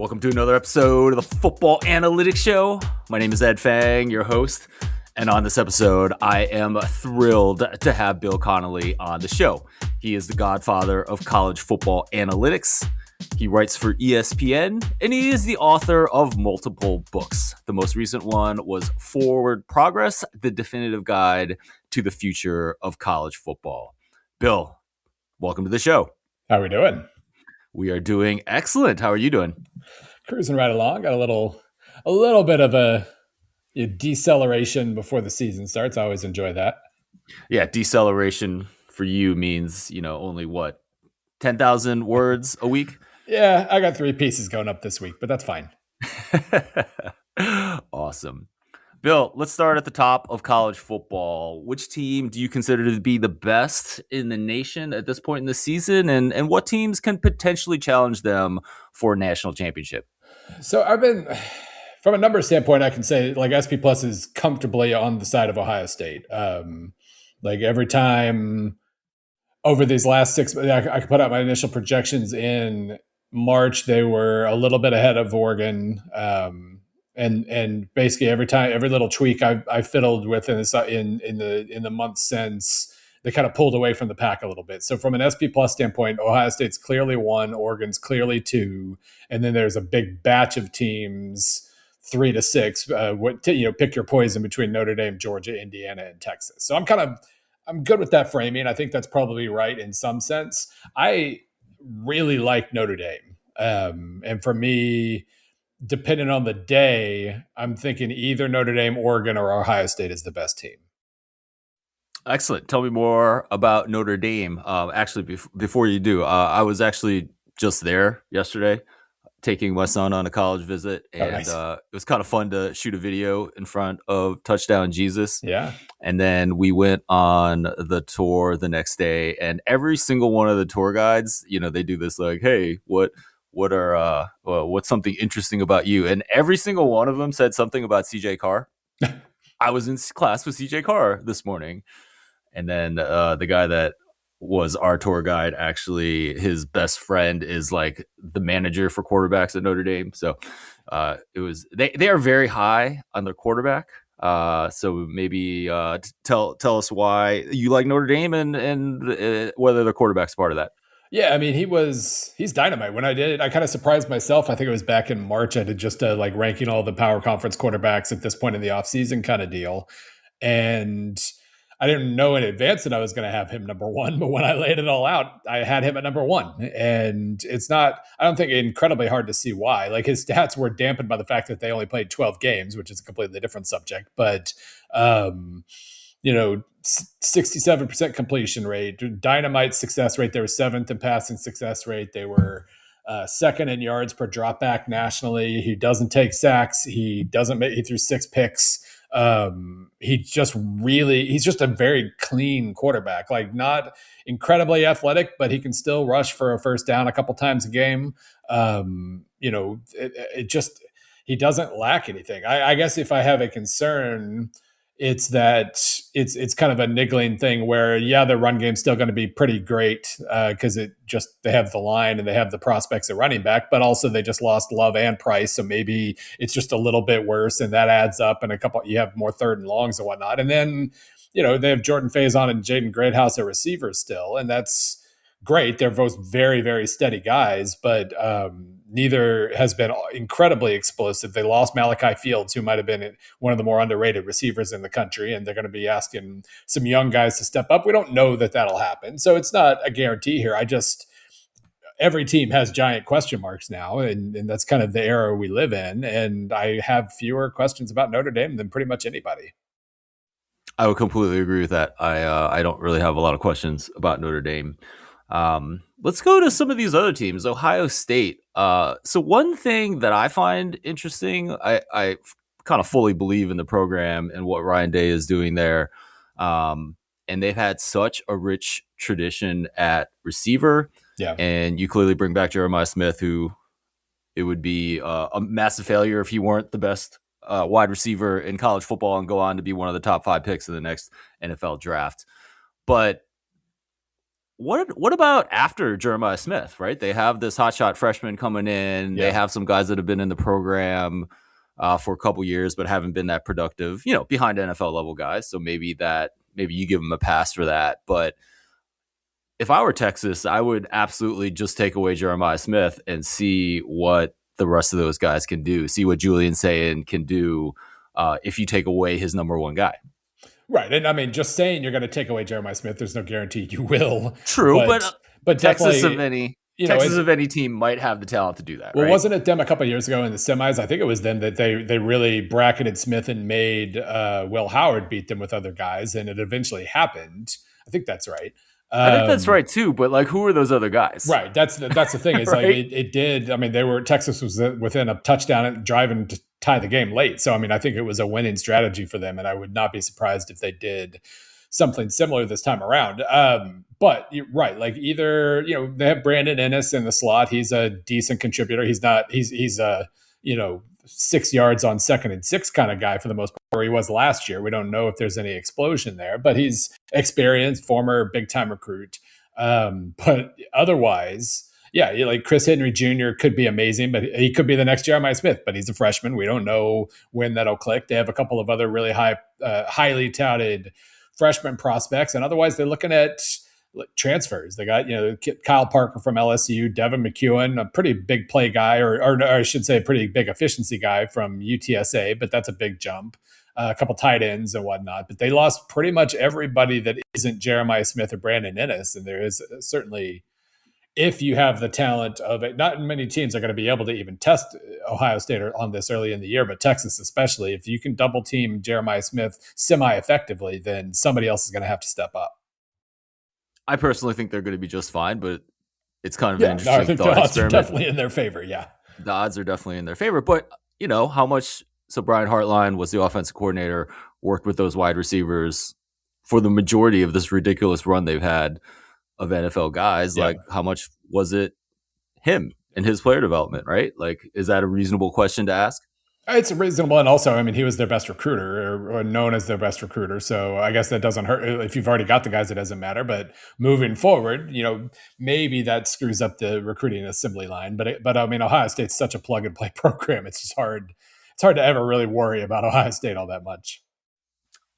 Welcome to another episode of the Football Analytics Show. My name is Ed Fang, your host. And on this episode, I am thrilled to have Bill Connelly on the show. He is the godfather of college football analytics. He writes for ESPN, and he is the author of multiple books. The most recent one was Forward Progress, the definitive guide to the future of college football. Bill, welcome to the show. How are we doing? We are doing excellent. How are you doing? Cruising right along. Got a little bit of a deceleration before the season starts. I always enjoy that. Yeah, deceleration for you means, only what, 10,000 words a week? Yeah, I got 3 pieces going up this week, but that's fine. Awesome. Bill, let's start at the top of college football. Which team do you consider to be the best in the nation at this point in the season? And what teams can potentially challenge them for a national championship? So I've been, from a number standpoint, I can say like SP Plus is comfortably on the side of Ohio State. Like every time over these last 6 months, I put out my initial projections in March. They were a little bit ahead of Oregon. And basically every little tweak I fiddled with in the month since, they kind of pulled away from the pack a little bit. So from an SP Plus standpoint, Ohio State's clearly 1, Oregon's clearly 2, and then there's a big batch of teams 3 to 6. Pick your poison between Notre Dame, Georgia, Indiana, and Texas. So I'm good with that framing. I think that's probably right in some sense. I really like Notre Dame, and for me, depending on the day, I'm thinking either Notre Dame, Oregon, or Ohio State is the best team. Excellent. Tell me more about Notre Dame. Actually, before you do, I was actually just there yesterday taking my son on a college visit, and nice. It was kind of fun to shoot a video in front of Touchdown Jesus. Yeah. And then we went on the tour the next day, and every single one of the tour guides, they do this like, hey, what's something interesting about you? And every single one of them said something about CJ Carr. I was in class with CJ Carr this morning. And then the guy that was our tour guide, actually, his best friend is like the manager for quarterbacks at Notre Dame. So they are very high on their quarterback. So maybe tell us why you like Notre Dame and whether the quarterback's part of that. Yeah, I mean, he's dynamite. When I did it, I kind of surprised myself. I think it was back in March. I did just like ranking all the power conference quarterbacks at this point in the offseason kind of deal. And I didn't know in advance that I was going to have him number 1, but when I laid it all out, I had him at number 1. And it's not, I don't think, incredibly hard to see why. Like his stats were dampened by the fact that they only played 12 games, which is a completely different subject. But, 67% completion rate, dynamite success rate. They were 7th in passing success rate. They were 2nd in yards per dropback nationally. He doesn't take sacks. He threw 6 picks. He's just a very clean quarterback, like not incredibly athletic, but he can still rush for a first down a couple times a game. He doesn't lack anything. I guess if I have a concern, it's that it's kind of a niggling thing where, yeah, the run game's still going to be pretty great because they have the line and they have the prospects at running back, but also they just lost Love and Price, so maybe it's just a little bit worse, and that adds up. And you have more 3rd and longs and whatnot, and then they have Jordan Faison and Jaden Greathouse at receivers still, and that's great. They're both very, very steady guys, but neither has been incredibly explosive. They lost Malachi Fields, who might have been one of the more underrated receivers in the country, and they're going to be asking some young guys to step up. We don't know that that'll happen, so it's not a guarantee here. Every team has giant question marks now, and that's kind of the era we live in, and I have fewer questions about Notre Dame than pretty much anybody. I would completely agree with that. I don't really have a lot of questions about Notre Dame. Let's go to some of these other teams. Ohio State. So one thing that I find interesting, I kind of fully believe in the program and what Ryan Day is doing there. And they've had such a rich tradition at receiver. Yeah. And you clearly bring back Jeremiah Smith, who it would be a massive failure if he weren't the best wide receiver in college football and go on to be one of the top 5 picks in the next NFL draft. But what about after Jeremiah Smith, right? They have this hotshot freshman coming in. They Yeah. have some guys that have been in the program for a couple years, but haven't been that productive, behind NFL level guys. So maybe you give them a pass for that. But if I were Texas, I would absolutely just take away Jeremiah Smith and see what the rest of those guys can do. See what Julian Sayin can do if you take away his number one guy. Right. And I mean, just saying you're going to take away Jeremiah Smith, there's no guarantee you will. True, But but Texas of definitely, any you know, Texas it's of any team might have the talent to do that, well, right? wasn't it them a couple of years ago in the semis? I think it was them that they really bracketed Smith and made Will Howard beat them with other guys, and it eventually happened. I think that's right. I think that's right too, but like, who are those other guys? Right. That's the thing is like Right? it did. I mean, Texas was within a touchdown and driving to tie the game late. So I mean, I think it was a winning strategy for them, and I would not be surprised if they did something similar this time around. But you're right, like either they have Brandon Ennis in the slot. He's a decent contributor. He's not. He's a 6 yards on 2nd and 6 kind of guy for the most part. Where he was last year. We don't know if there's any explosion there, but he's experienced, former big time recruit. But otherwise, yeah, like Chris Henry Jr. could be amazing, but he could be the next Jeremiah Smith. But he's a freshman. We don't know when that'll click. They have a couple of other really highly touted freshman prospects, and otherwise they're looking at transfers. They got Kyle Parker from LSU, Devin McEwen, a pretty big play guy, or I should say, a pretty big efficiency guy from UTSA, but that's a big jump. A couple tight ends and whatnot, but they lost pretty much everybody that isn't Jeremiah Smith or Brandon Ennis. And there is certainly, if you have the talent of it, not many teams are going to be able to even test Ohio State on this early in the year, but Texas especially, if you can double team Jeremiah Smith semi-effectively, then somebody else is going to have to step up. I personally think they're going to be just fine, but it's kind of an Yeah, no, I interesting think thought the odds are experiment. definitely in their favor. Yeah. The odds are definitely in their favor, but how much? So Brian Hartline was the offensive coordinator, worked with those wide receivers for the majority of this ridiculous run they've had of NFL guys. Yeah. Like, how much was it him and his player development, right? Like, is that a reasonable question to ask? It's reasonable, and also, I mean, he was their best recruiter, or known as their best recruiter. So I guess that doesn't hurt. If you've already got the guys, it doesn't matter. But moving forward, maybe that screws up the recruiting assembly line. But I mean, Ohio State's such a plug and play program. It's just hard. It's hard to ever really worry about Ohio State all that much.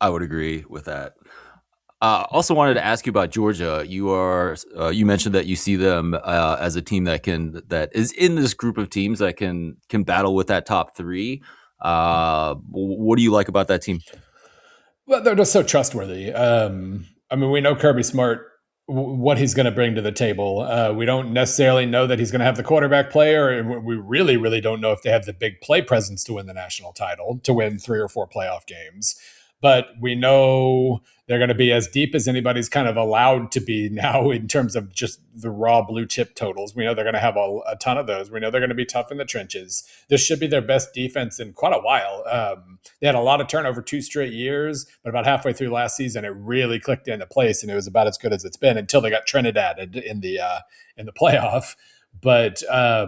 I would agree with that. Also wanted to ask you about Georgia. You mentioned that you see them as a team that is in this group of teams that can battle with that top three. What do you like about that team? Well, they're just so trustworthy. I mean, we know Kirby Smart, what he's going to bring to the table. We don't necessarily know that he's going to have the quarterback player. And we really, really don't know if they have the big play presence to win the national title, to win 3 or 4 playoff games. But we know they're going to be as deep as anybody's kind of allowed to be now in terms of just the raw blue chip totals. We know they're going to have a ton of those. We know they're going to be tough in the trenches. This should be their best defense in quite a while. They had a lot of turnover 2 straight years, but about halfway through last season, it really clicked into place, and it was about as good as it's been until they got Trinidad in the playoff. But I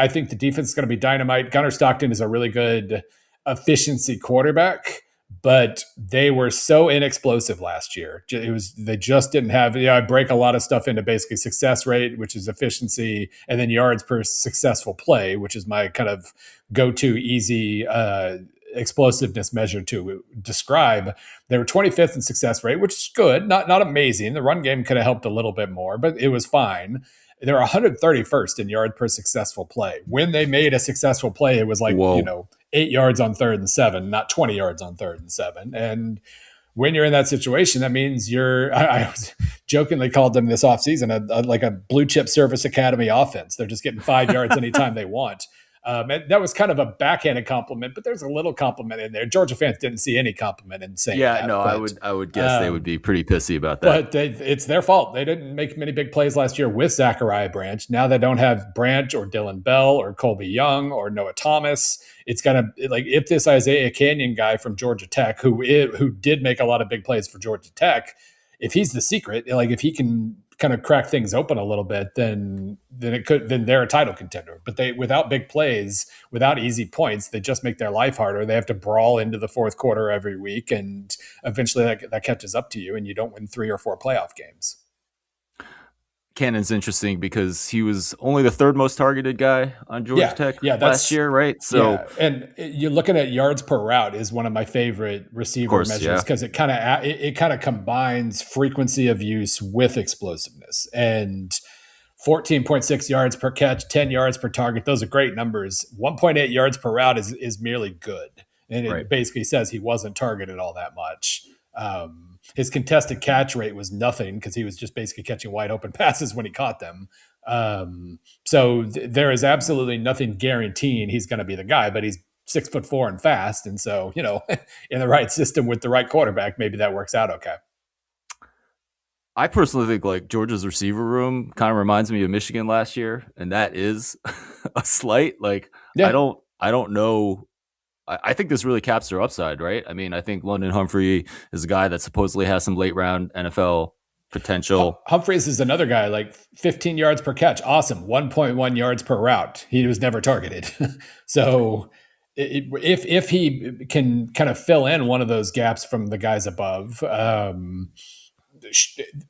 think the defense is going to be dynamite. Gunnar Stockton is a really good efficiency quarterback, but they were so inexplosive last year. They just didn't have. I break a lot of stuff into basically success rate, which is efficiency, and then yards per successful play, which is my kind of go-to easy explosiveness measure to describe. They were 25th in success rate, which is good, not amazing. The run game could have helped a little bit more, but it was fine. They're 131st in yards per successful play. When they made a successful play, it was like, Whoa. 8 yards on 3rd and 7, not 20 yards on 3rd and 7. And when you're in that situation, that means I jokingly called them this offseason like a blue chip service academy offense. They're just getting 5 yards anytime they want. And that was kind of a backhanded compliment, but there's a little compliment in there. Georgia fans didn't see any compliment in saying that. Yeah, no, but, I would guess they would be pretty pissy about that. But it's their fault. They didn't make many big plays last year with Zachariah Branch. Now they don't have Branch or Dylan Bell or Colby Young or Noah Thomas. It's gonna, like, if this Isaiah Canyon guy from Georgia Tech, who did make a lot of big plays for Georgia Tech, if he's the secret, like if he can kind of crack things open a little bit, then they're a title contender. But without big plays, without easy points, they just make their life harder. They have to brawl into the fourth quarter every week, and eventually that catches up to you, and you don't win 3 or 4 playoff games. Cannon's interesting because he was only the third most targeted guy on Georgia Yeah, Tech yeah, last that's year, right? So, yeah, and you're looking at yards per route is one of my favorite of receiver course, measures yeah, because it kind of combines frequency of use with explosiveness. And 14.6 yards per catch, 10 yards per target, those are great numbers. 1.8 yards per route is merely good, and right. it basically says he wasn't targeted all that much. His contested catch rate was nothing because he was just basically catching wide open passes when he caught them. So there is absolutely nothing guaranteeing he's going to be the guy, but he's 6'4" and fast, and so in the right system with the right quarterback, maybe that works out okay. I personally think like Georgia's receiver room kind of reminds me of Michigan last year, and that is a slight. Like Yeah, I don't know. I think this really caps their upside, right? I mean, I think London Humphrey is a guy that supposedly has some late round NFL potential. Humphreys is another guy, like 15 yards per catch, awesome. 1.1 yards per route. He was never targeted, so if he can kind of fill in one of those gaps from the guys above,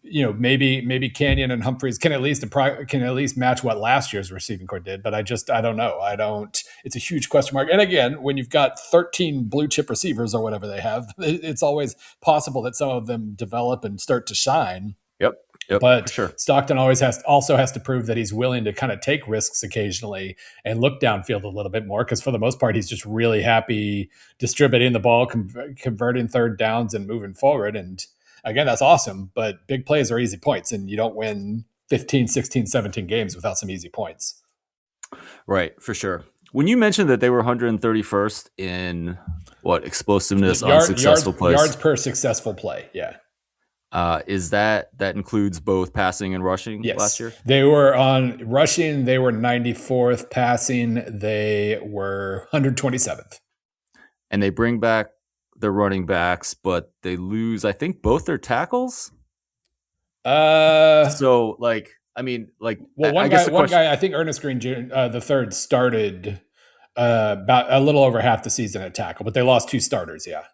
maybe Canyon and Humphreys can at least match what last year's receiving core did. But I don't know. I don't. It's a huge question mark. And again, when you've got 13 blue chip receivers or whatever they have, it's always possible that some of them develop and start to shine. Yep, yep, for But sure. Stockton also has to prove that he's willing to kind of take risks occasionally and look downfield a little bit more. Because for the most part, he's just really happy distributing the ball, converting third downs, and moving forward. And again, that's awesome. But big plays are easy points, and you don't win 15, 16, 17 games without some easy points. Right, for sure. When you mentioned that they were 131st in what explosiveness on successful plays, Yards per successful play. Yeah. is that includes both passing and rushing last Yes. year? They were on rushing, they were 94th. Passing, they were 127th. And they bring back their running backs, but they lose, I think, both their tackles. Uh, So, like, I mean, like, well, I guess the one question. guy, I think Ernest Green Jr., the third, started about a little over half the season at tackle, but they lost two starters. Yeah.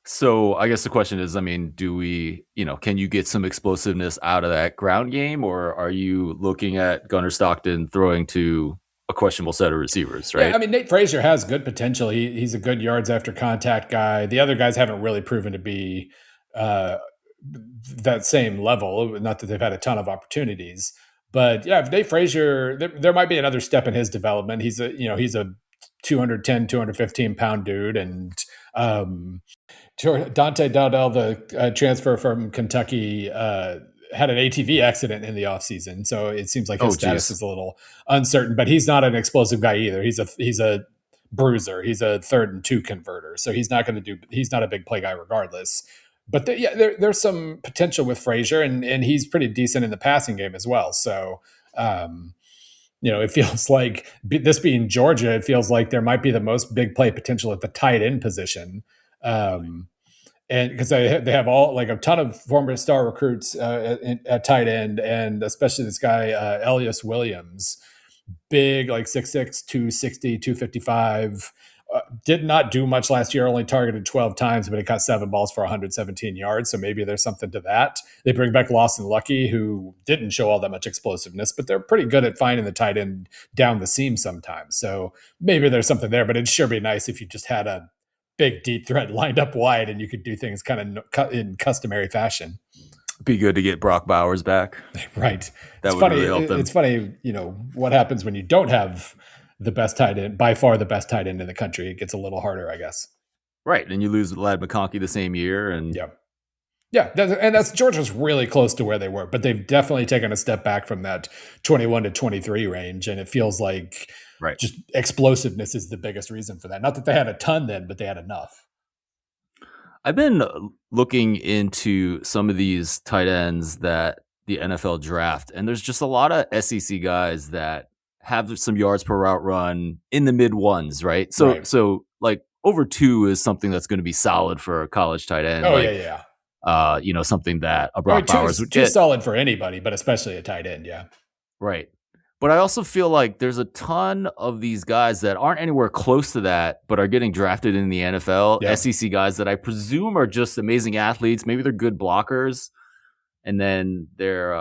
So, I guess the question is, I mean, do we, can you get some explosiveness out of that ground game, or are you looking at Gunnar Stockton throwing to a questionable set of receivers, Yeah, right? I mean Nate Frazier has good potential. He's a good yards after contact guy. The other guys haven't really proven to be uh, that same level. Not that they've had a ton of opportunities, but yeah, if Nate Frazier, there might be another step in his development. He's a 210, 215 pound dude, and um, Dante Dowdell, the transfer from Kentucky, had an ATV accident in the offseason. So it seems like his Oh, status geez. is a little uncertain, but he's not an explosive guy either. He's a bruiser. He's a 3rd and 2 converter. So he's not a big play guy regardless. But there's some potential with Frazier, and he's pretty decent in the passing game as well. So, it feels like this being Georgia, it feels like there might be the most big play potential at the tight end position. Um, and because they have all like a ton of former star recruits at tight end, and especially this guy Elias Williams, big like 6'6", 260, 255. Did not do much last year, only targeted 12 times, but he caught 7 balls for 117 yards. So maybe there's something to that. They bring back Lawson Lucky, who didn't show all that much explosiveness, but they're pretty good at finding the tight end down the seam sometimes. So maybe there's something there, but it'd sure be nice if you just had a big deep threat lined up wide and you could do things kind of in customary fashion. Be good to get Brock Bowers back. Right. That It's would funny. really help them. It's funny, what happens when you don't have the best tight end, by far the best tight end in the country. It gets a little harder, I guess. Right. And you lose Lad McConkey the same year. And Yeah. Yeah. That's Georgia's really close to where they were, but they've definitely taken a step back from that 21 to 23 range. And it feels like right. just explosiveness is the biggest reason for that. Not that they had a ton then, but they had enough. I've been looking into some of these tight ends that the NFL draft, and there's just a lot of SEC guys that have some yards per route run in the mid ones, right? Right. So like over 2 is something that's going to be solid for a college tight end. Oh, like, yeah. Something that a I mean, Brock Bowers would too get. solid for anybody, but especially a tight end. Yeah. Right. But I also feel like there's a ton of these guys that aren't anywhere close to that, but are getting drafted in the NFL. Yeah. SEC guys that I presume are just amazing athletes. Maybe they're good blockers, and then they're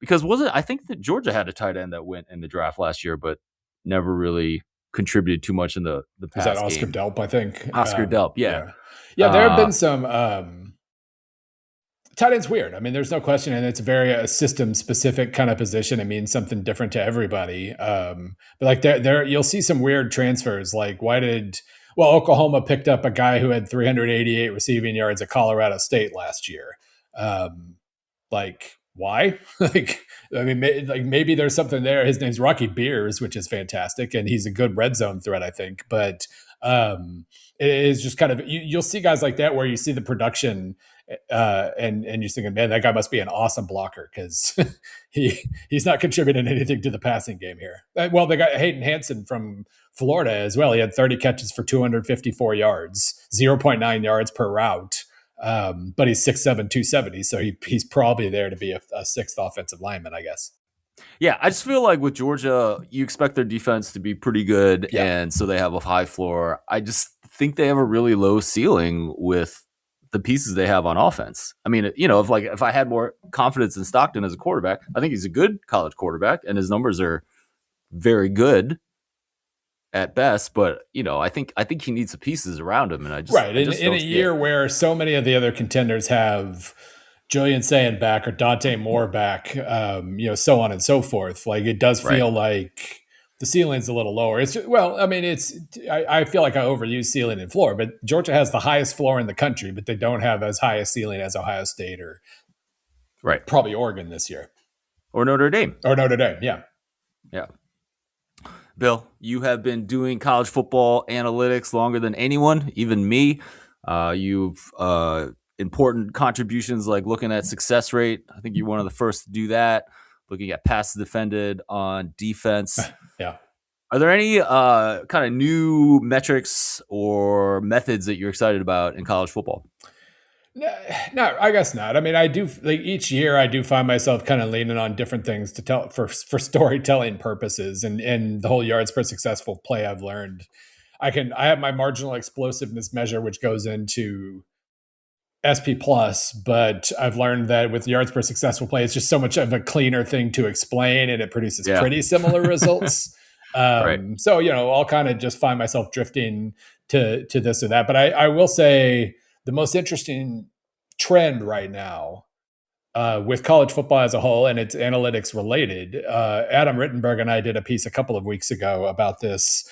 Because was it? I think that Georgia had a tight end that went in the draft last year, but never really contributed too much in the Is that pass Oscar game. Delp? I think. Oscar Delp, yeah. Yeah, yeah. There have Uh, been some. Tight end's weird. I mean, there's no question, and it's very a system specific kind of position. It means something different to everybody. But like there, you'll see some weird transfers. Like, why did Oklahoma picked up a guy who had 388 receiving yards at Colorado State last year? Um, like, why? Like, I mean, like maybe there's something there. His name's Rocky Beers, which is fantastic, and he's a good red zone threat, I think. But it is just kind of you'll see guys like that where you see the production and you're thinking, man, that guy must be an awesome blocker because he's not contributing anything to the passing game here. Well, they got Hayden Hansen from Florida as well. He had 30 catches for 254 yards, 0.9 yards per route. But he's 6'7", 270, so he's probably there to be a sixth offensive lineman, I guess. yeah, I just feel like with Georgia, you expect their defense to be pretty good, Yeah. and so they have a high floor. I just think they have a really low ceiling with the pieces they have on offense. I mean, if I had more confidence in Stockton as a quarterback, I think he's a good college quarterback, and his numbers are very good at best. But I think he needs the pieces around him, and I just Right. I just In a don't see it. year where so many of the other contenders have Julian Sayin back or Dante Moore back, so on and so forth. Like it does Right. feel like the ceiling's a little lower. It's just, well, I mean, I feel like I overuse ceiling and floor, but Georgia has the highest floor in the country, but they don't have as high a ceiling as Ohio State or Right. probably Oregon this year Or Notre Dame. or Notre Dame. Yeah. Yeah. Bill, you have been doing college football analytics longer than anyone, even me. You've important contributions like looking at success rate. I think you're one of the first to do that. Looking at passes defended on defense. Yeah. Are there any kind of new metrics or methods that you're excited about in college football? No, I guess not. I mean, I do like each year I do find myself kind of leaning on different things to tell for storytelling purposes and the whole yards per successful play I've learned. I have my marginal explosiveness measure, which goes into SP plus, but I've learned that with yards per successful play, it's just so much of a cleaner thing to explain and it produces Yeah. pretty similar results. Right. So, I'll kind of just find myself drifting to this or that. But I will say the most interesting trend right now with college football as a whole, and it's analytics related. Adam Rittenberg and I did a piece a couple of weeks ago about this.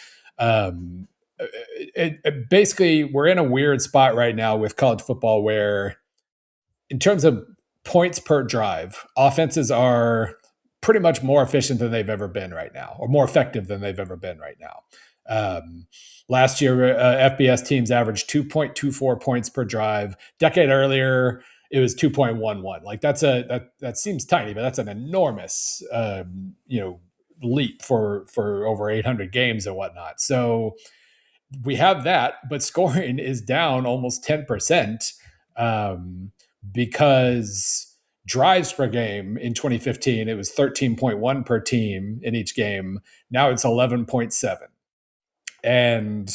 Basically, we're in a weird spot right now with college football where, in terms of points per drive, offenses are pretty much more efficient than they've ever been right now, or more effective than they've ever been right now. Last year, FBS teams averaged 2.24 points per drive. Decade earlier, it was 2.11. Like that seems tiny, but that's an enormous leap for over 800 games and whatnot. So we have that, but scoring is down almost 10% because drives per game in 2015, it was 13.1 per team in each game. Now it's 11.7. And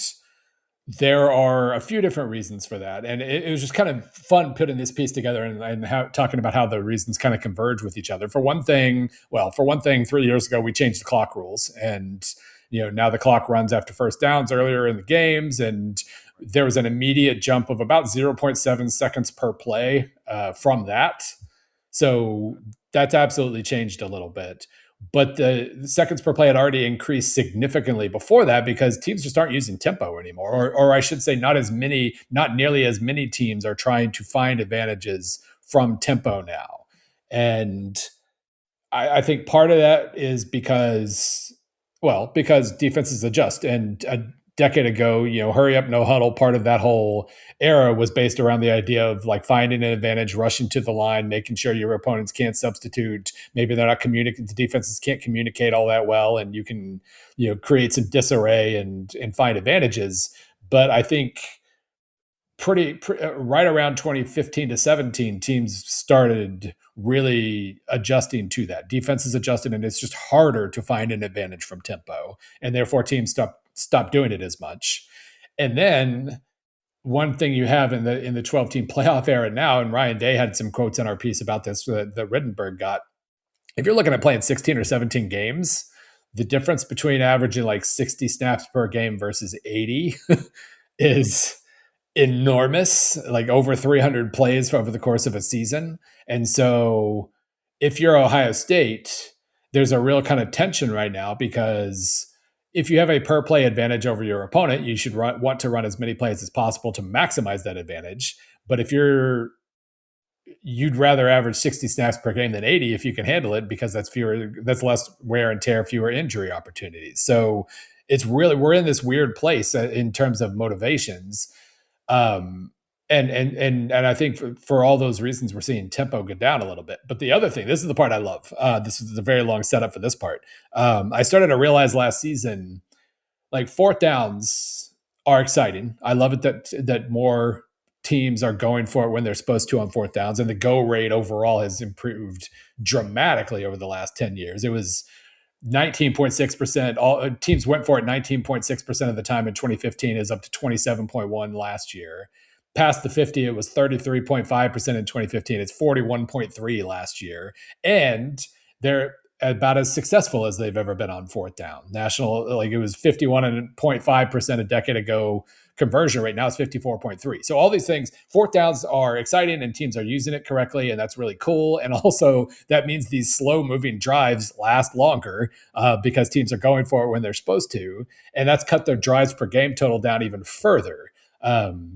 there are a few different reasons for that. And it was just kind of fun putting this piece together and talking about how the reasons kind of converge with each other. For one thing, 3 years ago, we changed the clock rules. And now the clock runs after first downs earlier in the games, and there was an immediate jump of about 0.7 seconds per play from that. So that's absolutely changed a little bit. But the seconds per play had already increased significantly before that because teams just aren't using tempo anymore. Or I should say not nearly as many teams are trying to find advantages from tempo now. And I think part of that is because defenses adjust. And a decade ago, hurry up, no huddle, part of that whole era was based around the idea of like finding an advantage, rushing to the line, making sure your opponents can't substitute. Maybe they're not communicating, the defenses can't communicate all that well, and you can, create some disarray and find advantages. But I think pretty right around 2015 to 17, teams started really adjusting to that. Defenses adjusted, and it's just harder to find an advantage from tempo, and therefore teams stop doing it as much. And then one thing you have in the 12 team playoff era now, and Ryan Day had some quotes in our piece about this that Rittenberg got, if you're looking at playing 16 or 17 games, the difference between averaging like 60 snaps per game versus 80 is enormous, like over 300 plays over the course of a season. And so if you're Ohio State, there's a real kind of tension right now because if you have a per play advantage over your opponent, you should want to run as many plays as possible to maximize that advantage. But if you'd rather average 60 snaps per game than 80 if you can handle it, because that's less wear and tear, fewer injury opportunities. So we're in this weird place in terms of motivations. um and I think for all those reasons, we're seeing tempo go down a little bit. But the other thing, this is the part I love. This is a very long setup for this part. I started to realize last season, like, fourth downs are exciting. I love it that more teams are going for it when they're supposed to on fourth downs, and the go rate overall has improved dramatically over the last 10 years. It was 19.6%. All teams went for it 19.6% of the time in 2015, is up to 27.1 last year. Past the 50, it was 33.5% in 2015. It's 41.3 last year. And they're about as successful as they've ever been on fourth down. National, like, it was 51.5% a decade ago conversion rate. Now it's 54.3. So all these things, fourth downs are exciting and teams are using it correctly, and that's really cool. And also that means these slow moving drives last longer because teams are going for it when they're supposed to. And that's cut their drives per game total down even further.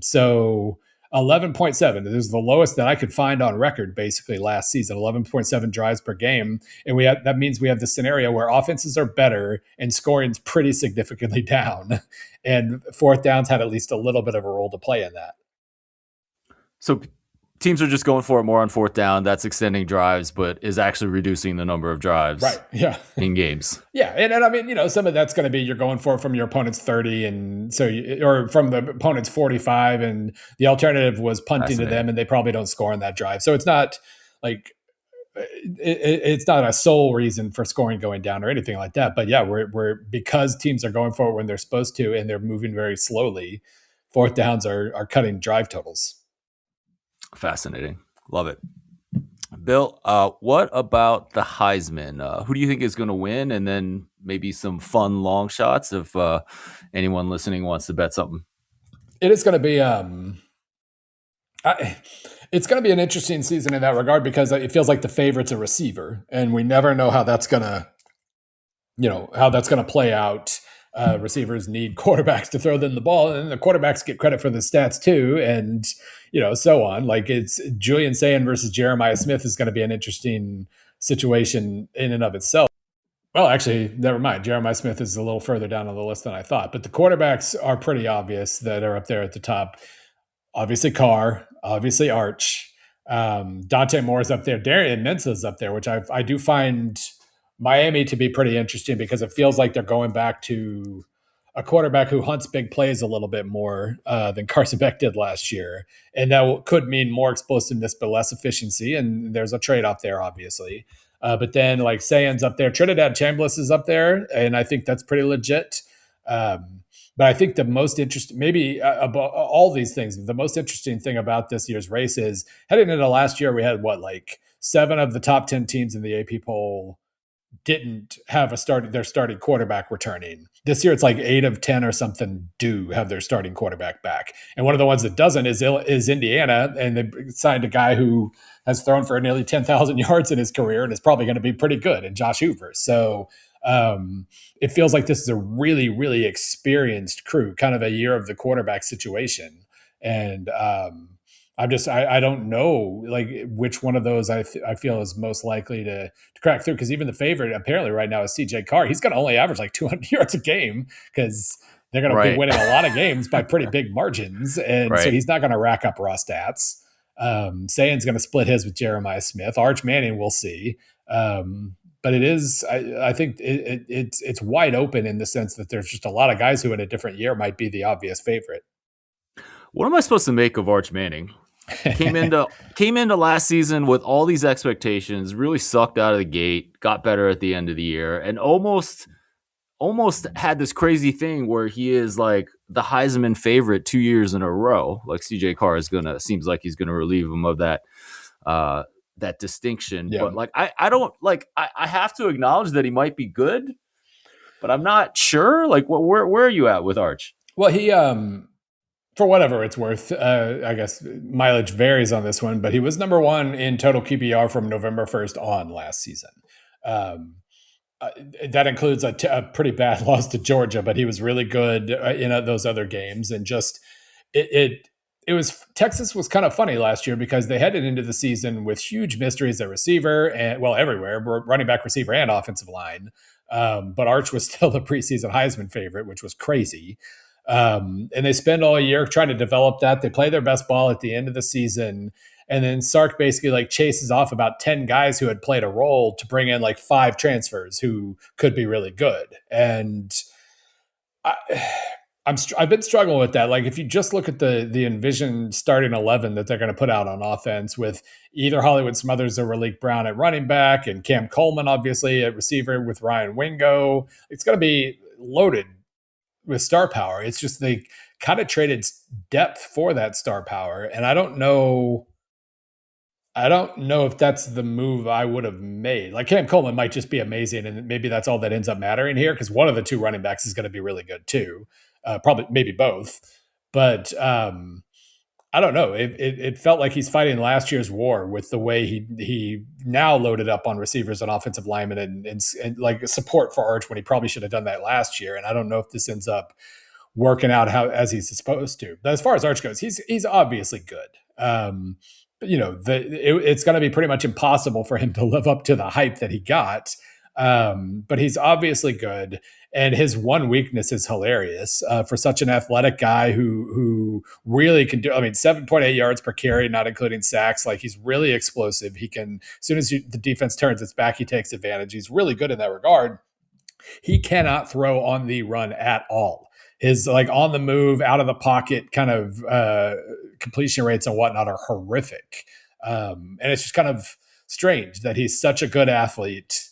So 11.7, this is the lowest that I could find on record basically last season, 11.7 drives per game. And that means we have the scenario where offenses are better and scoring's pretty significantly down. And fourth downs had at least a little bit of a role to play in that. So teams are just going for it more on fourth down. That's extending drives, but is actually reducing the number of drives. Right. Yeah. In games. Yeah. And I mean, some of that's going to be you're going for it from your opponent's 30, and so or from the opponent's 45, and the alternative was punting to them, and they probably don't score on that drive. So it's not like it's not a sole reason for scoring going down or anything like that. But yeah, we're because teams are going for it when they're supposed to and they're moving very slowly, fourth downs are cutting drive totals. Fascinating. Love it. Bill, what about the Heisman? Who do you think is going to win? And then maybe some fun long shots if anyone listening wants to bet something. It is going to be it's going to be an interesting season in that regard because it feels like the favorite's a receiver, and we never know how that's going to play out. Receivers need quarterbacks to throw them the ball, and the quarterbacks get credit for the stats too, and so on. Like, it's Julian Sayin versus Jeremiah Smith is going to be an interesting situation in and of itself. Well, actually, never mind. Jeremiah Smith is a little further down on the list than I thought, but the quarterbacks are pretty obvious that are up there at the top. Obviously, Carr, obviously Arch, Dante Moore's up there, Darian Mensah's up there, which I do find Miami to be pretty interesting because it feels like they're going back to a quarterback who hunts big plays a little bit more than Carson Beck did last year. And that could mean more explosiveness, but less efficiency. And there's a trade-off there, obviously. But then, like, Sayin's up there. Trinidad Chambliss is up there, and I think that's pretty legit. But I think the most interesting, maybe about all these things, the most interesting thing about this year's race is heading into last year, we had 7 of the top 10 teams in the AP poll didn't have their starting quarterback returning. This year, it's like 8 of 10 or something do have their starting quarterback back. And one of the ones that doesn't is Indiana. And they signed a guy who has thrown for nearly 10,000 yards in his career and is probably going to be pretty good in Josh Hoover. So it feels like this is a really, really experienced crew, kind of a year of the quarterback situation. And I don't know which one of those I feel is most likely to crack through, because even the favorite apparently right now is CJ Carr. He's going to only average 200 yards a game because they're going to be winning a lot of games by pretty big margins. And so he's not going to rack up raw stats. Sayin's going to split his with Jeremiah Smith. Arch Manning, we'll see. But it is, I think it's wide open in the sense that there's just a lot of guys who in a different year might be the obvious favorite. What am I supposed to make of Arch Manning? Came into last season with all these expectations, really sucked out of the gate, got better at the end of the year, and almost had this crazy thing where he is like the Heisman favorite 2 years in a row. Like CJ Carr seems like he's gonna relieve him of that that distinction. Yeah. But like I don't like I have to acknowledge that he might be good, but I'm not sure. Like where are you at with Arch? Well, he for whatever it's worth, I guess mileage varies on this one, but he was number one in total QBR from November 1st on last season. Um, uh, that includes a pretty bad loss to Georgia, but he was really good in those other games. And just it, it it was Texas was kind of funny last year because they headed into the season with huge mysteries at receiver and well everywhere, running back, receiver, and offensive line. But Arch was still the preseason Heisman favorite, which was crazy. And they spend all year trying to develop that. They play their best ball at the end of the season. And then Sark basically like chases off about 10 guys who had played a role to bring in like 5 transfers who could be really good. And I, I've been struggling with that. Like if you just look at the envisioned starting 11 that they're going to put out on offense with either Hollywood Smothers or Raleek Brown at running back and Cam Coleman obviously at receiver with Ryan Wingo, it's going to be loaded with star power. It's just they kind of traded depth for that star power, and I don't know if that's the move I would have made. Like Cam Coleman might just be amazing, and maybe that's all that ends up mattering here because one of the 2 running backs is going to be really good too. Probably maybe both, but I don't know. It felt like he's fighting last year's war with the way he now loaded up on receivers and offensive linemen and like support for Arch when he probably should have done that last year. And I don't know if this ends up working out how as he's supposed to. But as far as Arch goes, he's obviously good. But, it's going to be pretty much impossible for him to live up to the hype that he got. But he's obviously good, and his one weakness is hilarious for such an athletic guy who really can do. I mean, 7.8 yards per carry, not including sacks. Like he's really explosive. He can, as soon as the defense turns its back, he takes advantage. He's really good in that regard. He cannot throw on the run at all. His like on the move, out of the pocket kind of completion rates and whatnot are horrific. And it's just kind of strange that he's such a good athlete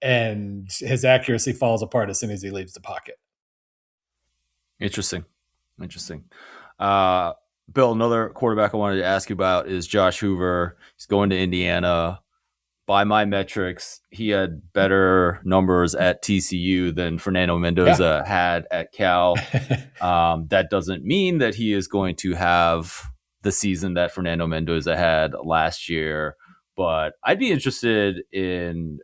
and his accuracy falls apart as soon as he leaves the pocket. Interesting. Bill, another quarterback I wanted to ask you about is Josh Hoover. He's going to Indiana. By my metrics, he had better numbers at TCU than Fernando Mendoza had at Cal. That doesn't mean that he is going to have the season that Fernando Mendoza had last year, but I'd be interested in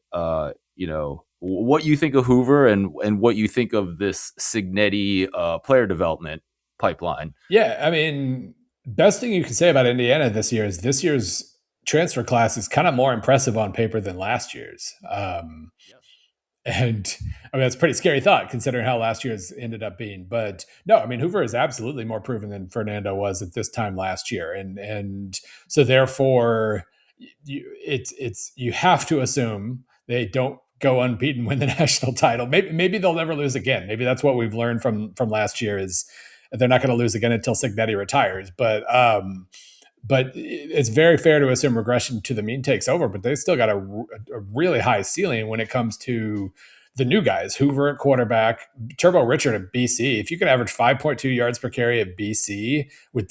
what you think of Hoover and what you think of this Cignetti player development pipeline. Yeah, I mean, best thing you can say about Indiana this year is this year's transfer class is kind of more impressive on paper than last year's. Yes. And I mean, that's a pretty scary thought considering how last year's ended up being. But no, I mean, Hoover is absolutely more proven than Fernando was at this time last year. And so therefore you have to assume they don't go unbeaten, win the national title. Maybe they'll never lose again. Maybe that's what we've learned from last year is they're not going to lose again until Cignetti retires. But it's very fair to assume regression to the mean takes over, but they still got a really high ceiling when it comes to the new guys. Hoover at quarterback, Turbo Richard at BC. If you can average 5.2 yards per carry at BC with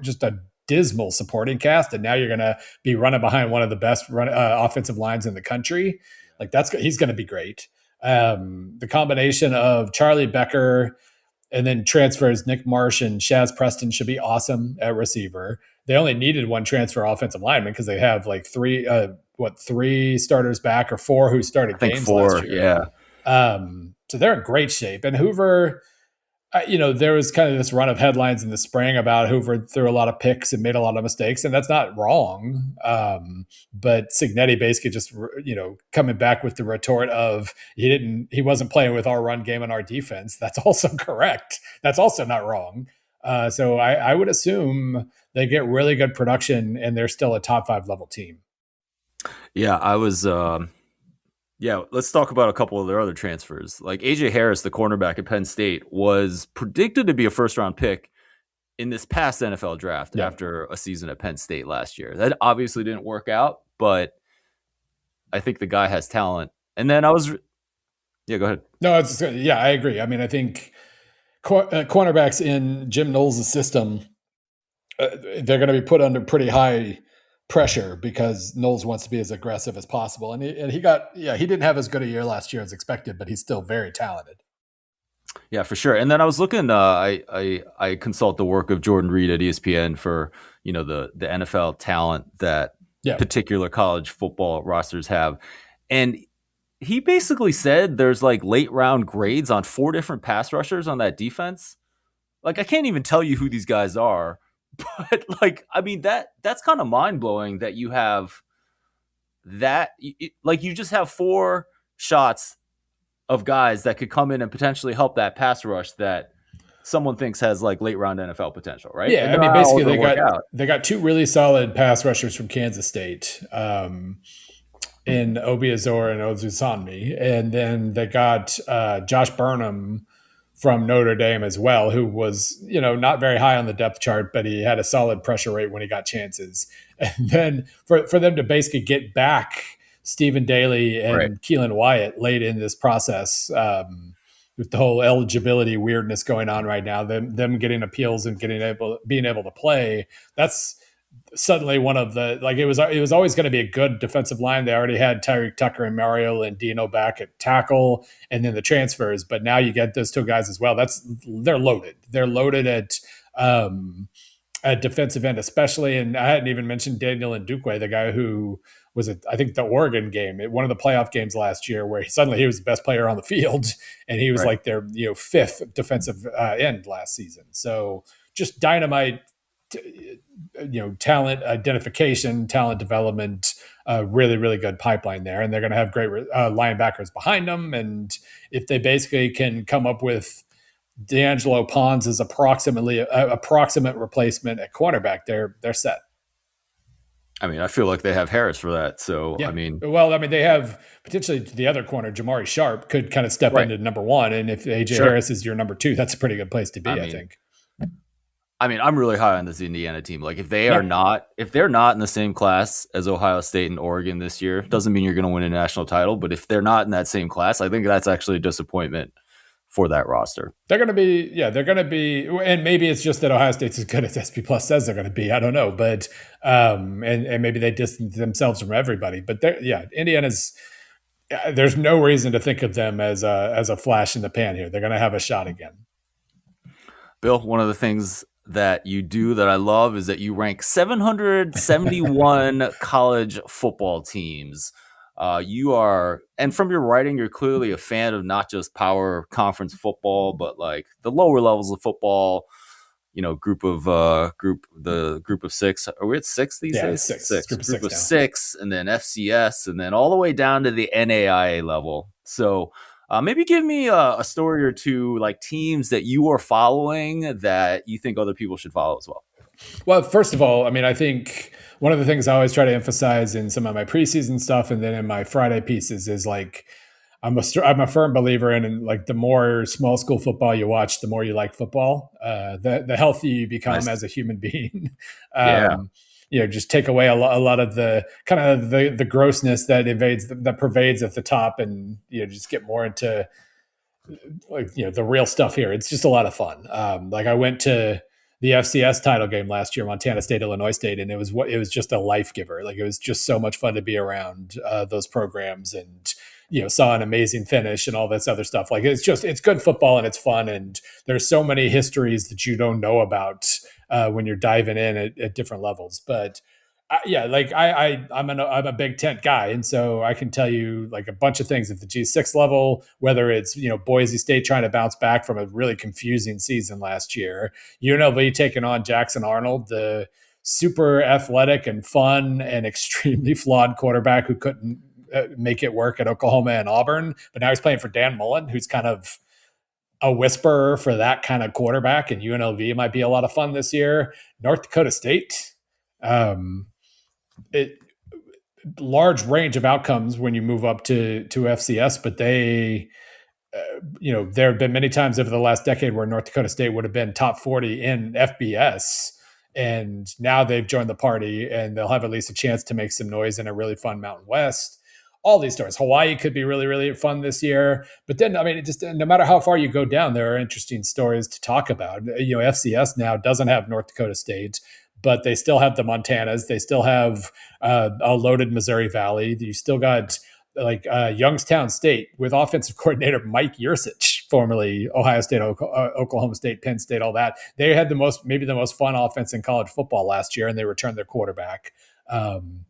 just a dismal supporting cast, and now you're going to be running behind one of the best offensive lines in the country, like he's going to be great. The combination of Charlie Becker and then transfers Nick Marsh and Shaz Preston should be awesome at receiver. They only needed 1 transfer offensive lineman because they have like 3 starters back or 4 who started games 4, last year. Yeah. So they're in great shape. And Hoover, there was kind of this run of headlines in the spring about Hoover threw a lot of picks and made a lot of mistakes, and that's not wrong. But Cignetti basically just, coming back with the retort of he wasn't playing with our run game and our defense. That's also correct. That's also not wrong. So I would assume they get really good production and they're still a top 5 level team. Yeah, I was. Let's talk about a couple of their other transfers. Like AJ Harris, the cornerback at Penn State, was predicted to be a first-round pick in this past NFL draft after a season at Penn State last year. That obviously didn't work out, but I think the guy has talent. And then go ahead. No, I agree. I mean, I think cornerbacks in Jim Knowles' system, they're going to be put under pretty high pressure because Knowles wants to be as aggressive as possible. And he got, yeah, he didn't have as good a year last year as expected, but he's still very talented. Yeah, for sure. And then I was looking. I consult the work of Jordan Reed at ESPN for the NFL talent that Yeah. particular college football rosters have, and he basically said there's like late round grades on 4 different pass rushers on that defense. Like I can't even tell you who these guys are, but like I mean that's kind of mind blowing that you have that like you just have 4 shots of guys that could come in and potentially help that pass rush that someone thinks has like late round NFL potential, right? Yeah, And I they're mean, not all basically going to work out. they got 2 really solid pass rushers from Kansas State, in Obi Azor and Ozusanmi, and then they got Josh Burnham from Notre Dame as well, who was not very high on the depth chart, but he had a solid pressure rate when he got chances. And then for them to basically get back Stephen Daly Right. and Keelan Wyatt late in this process. With the whole eligibility weirdness going on right now, them getting appeals and being able to play, that's suddenly one of the like it was always going to be a good defensive line. They already had Tyreek Tucker and Mario Landino back at tackle, and then the transfers. But now you get those 2 guys as well. They're loaded. They're loaded at defensive end, especially. And I hadn't even mentioned Daniel Ndukwe, the guy who was at, I think, the Oregon game, one of the playoff games last year, where suddenly he was the best player on the field, and he was Right. like their 5th defensive end last season. So just dynamite, talent identification, talent development, really, really good pipeline there. And they're going to have great linebackers behind them. And if they basically can come up with D'Angelo Pons as approximate replacement at cornerback, they're set. I mean, I feel like they have Harris for that. So, I Yeah. mean, Well, I mean, they have potentially the other corner, Jamari Sharp, could kind of step right. into number 1. And if AJ Sure. Harris is your number 2, that's a pretty good place to I be, I mean, think. I'm really high on this Indiana team. Like if they're Yeah. not in the same class as Ohio State and Oregon this year, doesn't mean you're going to win a national title. But if they're not in that same class, I think that's actually a disappointment for that roster. They're going to be, and maybe it's just that Ohio State's as good as SP Plus says they're going to be. I don't know, but and maybe they distance themselves from everybody. But Indiana's. There's no reason to think of them as a flash in the pan here. They're going to have a shot again. Bill, one of the things that you do that I love is that you rank 771 college football teams. You are, and from your writing, you're clearly a fan of not just power conference football, but like the lower levels of football. Group of 6. Are we at 6 these days? 6. Group of 6, and then FCS, and then all the way down to the NAIA level. So maybe give me a story or 2, like teams that you are following that you think other people should follow as well. Well, first of all, I mean, I think one of the things I always try to emphasize in some of my preseason stuff and then in my Friday pieces is like, I'm a firm believer in like the more small school football you watch, the more you like football. The healthier you become Nice. as a human being. Yeah. Just take away a lot of the kind of the grossness that pervades at the top, and just get more into like the real stuff here. It's just a lot of fun. Like I went to the FCS title game last year, Montana State, Illinois State, and it was just a life giver. Like it was just so much fun to be around those programs, and saw an amazing finish and all this other stuff. Like it's good football and it's fun, and there's so many histories that you don't know about when you're diving in at different levels. But I'm a Big Tent guy, and so I can tell you like a bunch of things at the G6 level. Whether it's Boise State trying to bounce back from a really confusing season last year, UNLV taking on Jackson Arnold, the super athletic and fun and extremely flawed quarterback who couldn't make it work at Oklahoma and Auburn, but now he's playing for Dan Mullen, who's kind of a whisperer for that kind of quarterback, and UNLV might be a lot of fun this year. North Dakota State, large range of outcomes when you move up to FCS, but they, there have been many times over the last decade where North Dakota State would have been top 40 in FBS, and now they've joined the party and they'll have at least a chance to make some noise in a really fun Mountain West. All these stories. Hawaii could be really, really fun this year. But then, I mean, it just no matter how far you go down, there are interesting stories to talk about. FCS now doesn't have North Dakota State, but they still have the Montanas. They still have a loaded Missouri Valley. You still got like Youngstown State with offensive coordinator Mike Yursich, formerly Ohio State, Oklahoma State, Penn State, all that. They had maybe the most fun offense in college football last year, and they returned their quarterback. Um,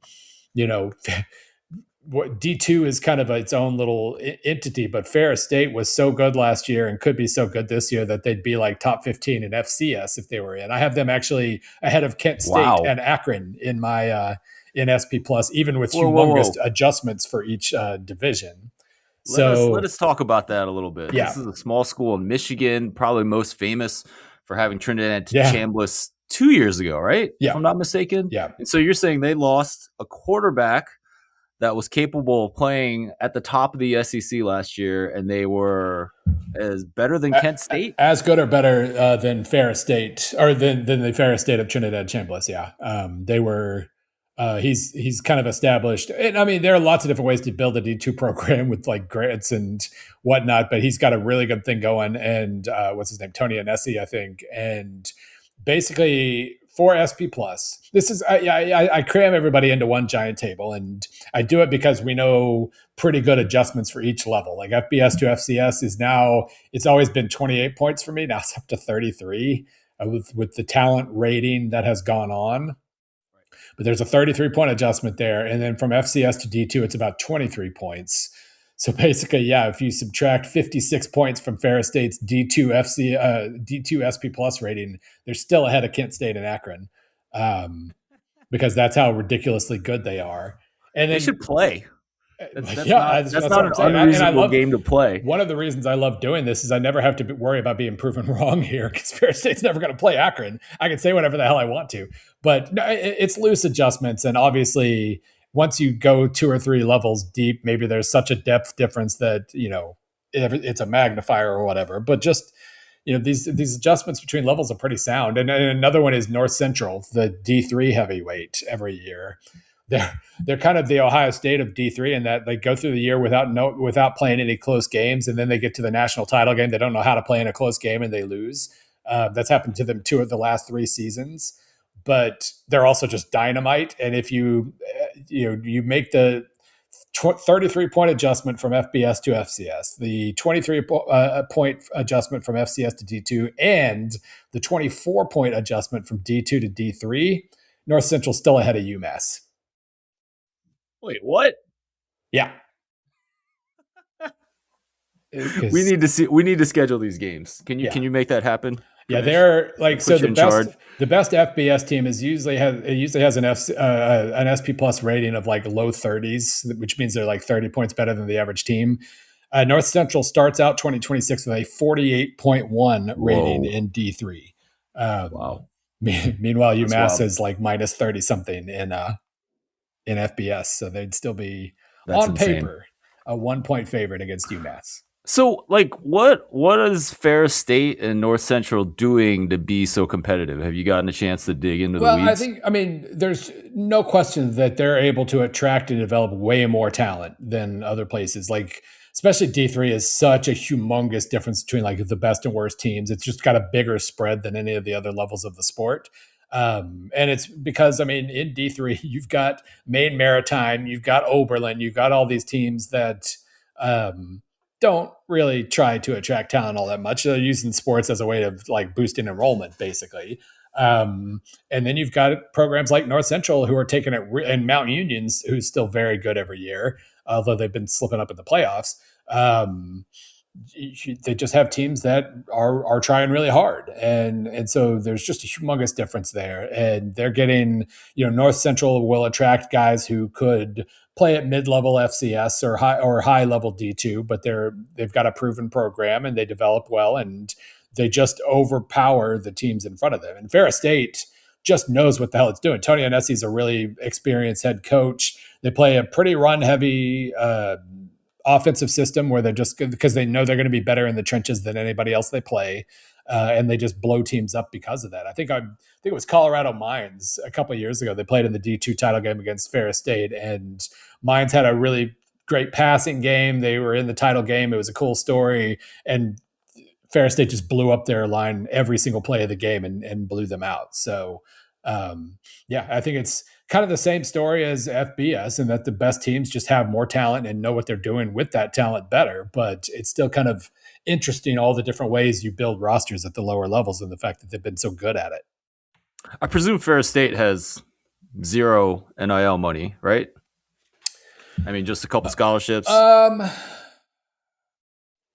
you know, D2 is kind of its own little entity, but Ferris State was so good last year and could be so good this year that they'd be like top 15 in FCS if they were in. I have them actually ahead of Kent State Wow. and Akron in my in SP Plus, even with Whoa, whoa, humongous whoa. adjustments for each division. Let So us talk about that a little bit. yeah, This is a small school in Michigan, probably most famous for having Trinidad yeah, Chambliss 2 years ago, right? If yeah, I'm not mistaken. yeah. And so you're saying they lost a quarterback that was capable of playing at the top of the SEC last year, and they were as better than Kent State. As good or better than Ferris State, or than the Ferris State of Trinidad Chambliss. Yeah, they were. He's kind of established, and I mean there are lots of different ways to build a D2 program with like grants and whatnot, but he's got a really good thing going. And what's his name, Tony Anesi, I think, and basically for SP Plus, this is I cram everybody into one giant table, and I do it because we know pretty good adjustments for each level. Like FBS to FCS is now, it's always been 28 points for me. Now it's up to 33 with the talent rating that has gone on. But there's a 33-point adjustment there. And then from FCS to D2, it's about 23 points. So basically, yeah, if you subtract 56 points from Ferris State's D2 SP Plus rating, they're still ahead of Kent State and Akron, because that's how ridiculously good they are. And They then should play. That's yeah, not that's that's not what an I'm saying. And I unreasonable love, game to play. one of the reasons I love doing this is I never have to worry about being proven wrong here, because Ferris State's never going to play Akron. I can say whatever the hell I want to, but no, it's loose adjustments. And obviously, once you go 2 or 3 levels deep, maybe there's such a depth difference that it's a magnifier or whatever. But just these adjustments between levels are pretty sound. And another one is North Central, the D3 heavyweight every year. They're kind of the Ohio State of D3 in that they go through the year without playing any close games, and then they get to the national title game. They don't know how to play in a close game, and they lose. That's happened to them 2 of the last 3 seasons. But they're also just dynamite. And if you make the 33-point adjustment from FBS to FCS, the 23-point adjustment from FCS to D2, and the 24-point adjustment from D2 to D3, North Central still ahead of UMass. Wait, what? Yeah. We need to see. We need to schedule these games. Can you make that happen? Yeah, they're like, so the best FBS team usually has an SP Plus rating of like low 30s, which means they're like 30 points better than the average team. North Central starts out 2026 with a 48.1 rating in D3. Wow. Meanwhile, UMass is like minus 30 something in FBS, so they'd still be on paper a 1-point favorite against UMass. So, like, what is Ferris State and North Central doing to be so competitive? Have you gotten a chance to dig into the weeds? I mean, there's no question that they're able to attract and develop way more talent than other places. Like, especially D3 is such a humongous difference between like the best and worst teams. It's just got a bigger spread than any of the other levels of the sport. And it's because, I mean, in D3, you've got Maine Maritime, you've got Oberlin, you've got all these teams that don't really try to attract talent all that much. They're using sports as a way of like boosting enrollment, basically. And then you've got programs like North Central who are taking it, and Mount Union's, who's still very good every year, although they've been slipping up in the playoffs. They just have teams that are trying really hard, and so there's just a humongous difference there. And they're getting, North Central will attract guys who could play at mid-level FCS or high level D2, but they've got a proven program and they develop well, and they just overpower the teams in front of them. And Ferris State just knows what the hell it's doing. Tony Anesi is a really experienced head coach. They play a pretty run-heavy offensive system where they're just, because they know they're going to be better in the trenches than anybody else they play, and they just blow teams up because of that. I think it was Colorado Mines a couple of years ago. They played in the D2 title game against Ferris State, and Mines had a really great passing game. They were in the title game. It was a cool story, and Ferris State just blew up their line every single play of the game and blew them out. So Yeah, I think it's kind of the same story as FBS, and that the best teams just have more talent and know what they're doing with that talent better. But it's still kind of interesting all the different ways you build rosters at the lower levels and the fact that they've been so good at it. I presume Ferris State has zero NIL money, right? I mean, just a couple scholarships. Um,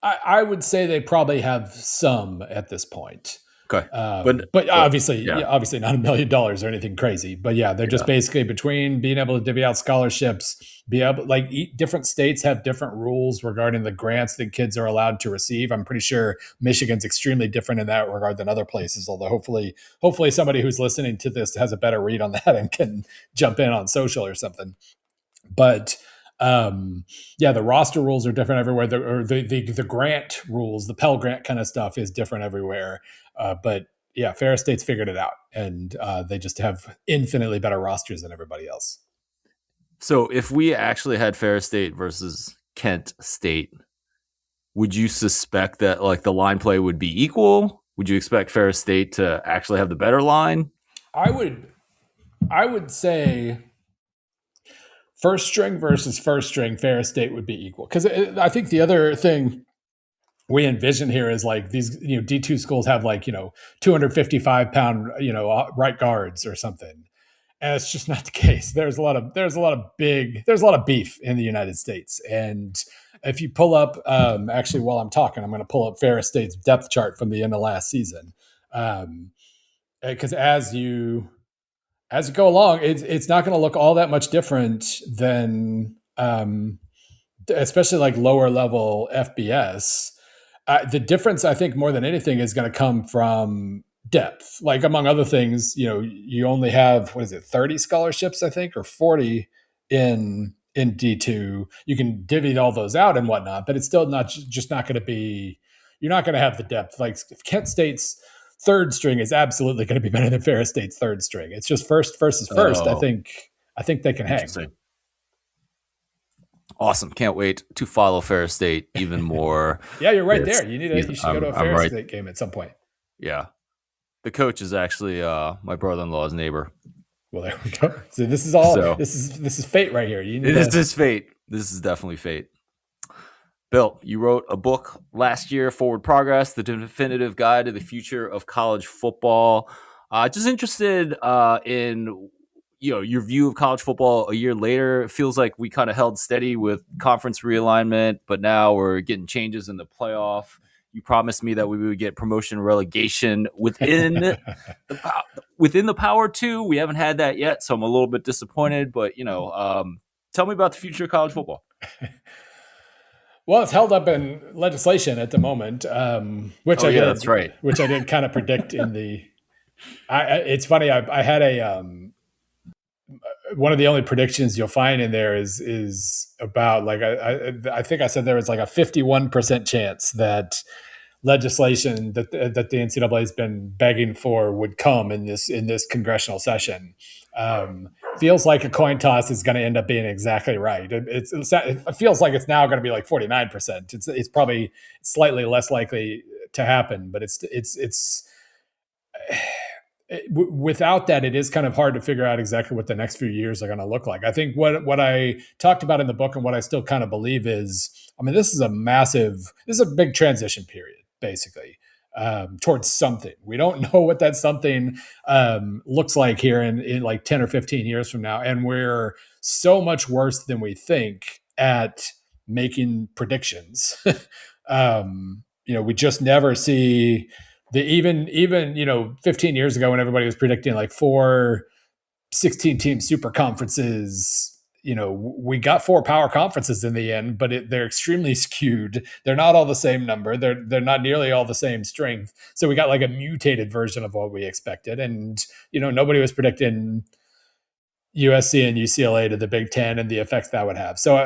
I would say they probably have some at this point. Okay, But obviously, yeah, yeah, obviously not $1 million or anything crazy. But yeah, they're just yeah. basically between being able to divvy out scholarships, be able like different states have different rules regarding the grants that kids are allowed to receive. I'm pretty sure Michigan's extremely different in that regard than other places. Although hopefully somebody who's listening to this has a better read on that and can jump in on social or something. But yeah, the roster rules are different everywhere. The grant rules, the Pell Grant kind of stuff is different everywhere. But yeah, Ferris State's figured it out, and they just have infinitely better rosters than everybody else. So if we actually had Ferris State versus Kent State, would you suspect that like the line play would be equal? Would you expect Ferris State to actually have the better line? I would say first string versus first string, Ferris State would be equal, because I think the other thing we envision here is like these D2 schools have like 255-pound right guards or something, and it's just not the case. There's a lot of beef in the United States. And if you pull up actually while I'm talking, I'm going to pull up Ferris State's depth chart from the end of last season, because as you go along, it's not going to look all that much different than especially like lower level FBS. The difference, I think, more than anything, is going to come from depth. Like among other things, you only have 30 scholarships, I think, or 40 in D2. You can divvy all those out and whatnot, but it's still not going to be. You're not going to have the depth. Like Kent State's third string is absolutely going to be better than Ferris State's third string. It's just first versus first. Oh, I think they can hang. Awesome. Can't wait to follow Ferris State even more. Yeah, you're right there. You should go to a Ferris State game at some point. Yeah. The coach is actually my brother-in-law's neighbor. Well, there we go. So this is fate right here. This is fate. This is definitely fate. Bill, you wrote a book last year, Forward Progress, the definitive guide to the future of college football. Just interested in your view of college football a year later. It feels like we kind of held steady with conference realignment, but now we're getting changes in the playoff. You promised me that we would get promotion relegation within the Power 2. We haven't had that yet, so I'm a little bit disappointed. But tell me about the future of college football. Well, it's held up in legislation at the moment, which I did. That's right. Which I did kind of predict in the. It's funny. I had a one of the only predictions you'll find in there is about like I think I said there was like a 51% chance that legislation that the NCAA has been begging for would come in this congressional session. Feels like a coin toss is going to end up being exactly right. It feels like it's now going to be like 49%. It's probably slightly less likely to happen, but without that, it is kind of hard to figure out exactly what the next few years are going to look like. I think what I talked about in the book and what I still kind of believe is, this is a big transition period, basically, towards something. We don't know what that something looks like here in like 10 or 15 years from now. And we're so much worse than we think at making predictions. We just never see even 15 years ago when everybody was predicting like 4 16-team super conferences, we got 4 power conferences in the end, but they're extremely skewed. They're not all the same number. They're not nearly all the same strength. So we got like a mutated version of what we expected. And, nobody was predicting USC and UCLA to the Big Ten and the effects that would have. So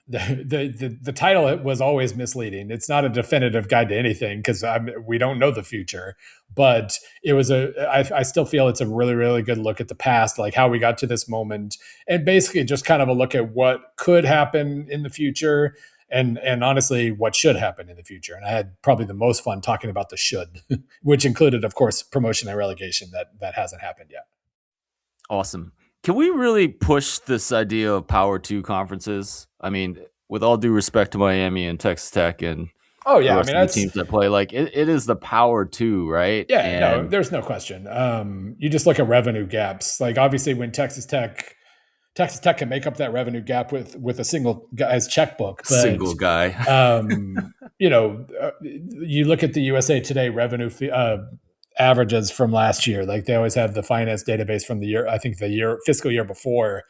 the title was always misleading. It's not a definitive guide to anything because we don't know the future, but it was I still feel it's a really, really good look at the past, like how we got to this moment, and basically just kind of a look at what could happen in the future and honestly, what should happen in the future. And I had probably the most fun talking about the should, which included, of course, promotion and relegation that hasn't happened yet. Awesome. Can we really push this idea of Power Two conferences? I mean, with all due respect to Miami and Texas Tech and Oh the yeah, I rest mean of the that's teams that play, like it is the Power Two, right? yeah, no, And there's no question. You just look at revenue gaps. Like obviously, when Texas Tech can make up that revenue gap with a single guy's checkbook, but single guy. you look at the USA Today revenue averages from last year. Like they always have the finance database from the year, I think the year fiscal year before.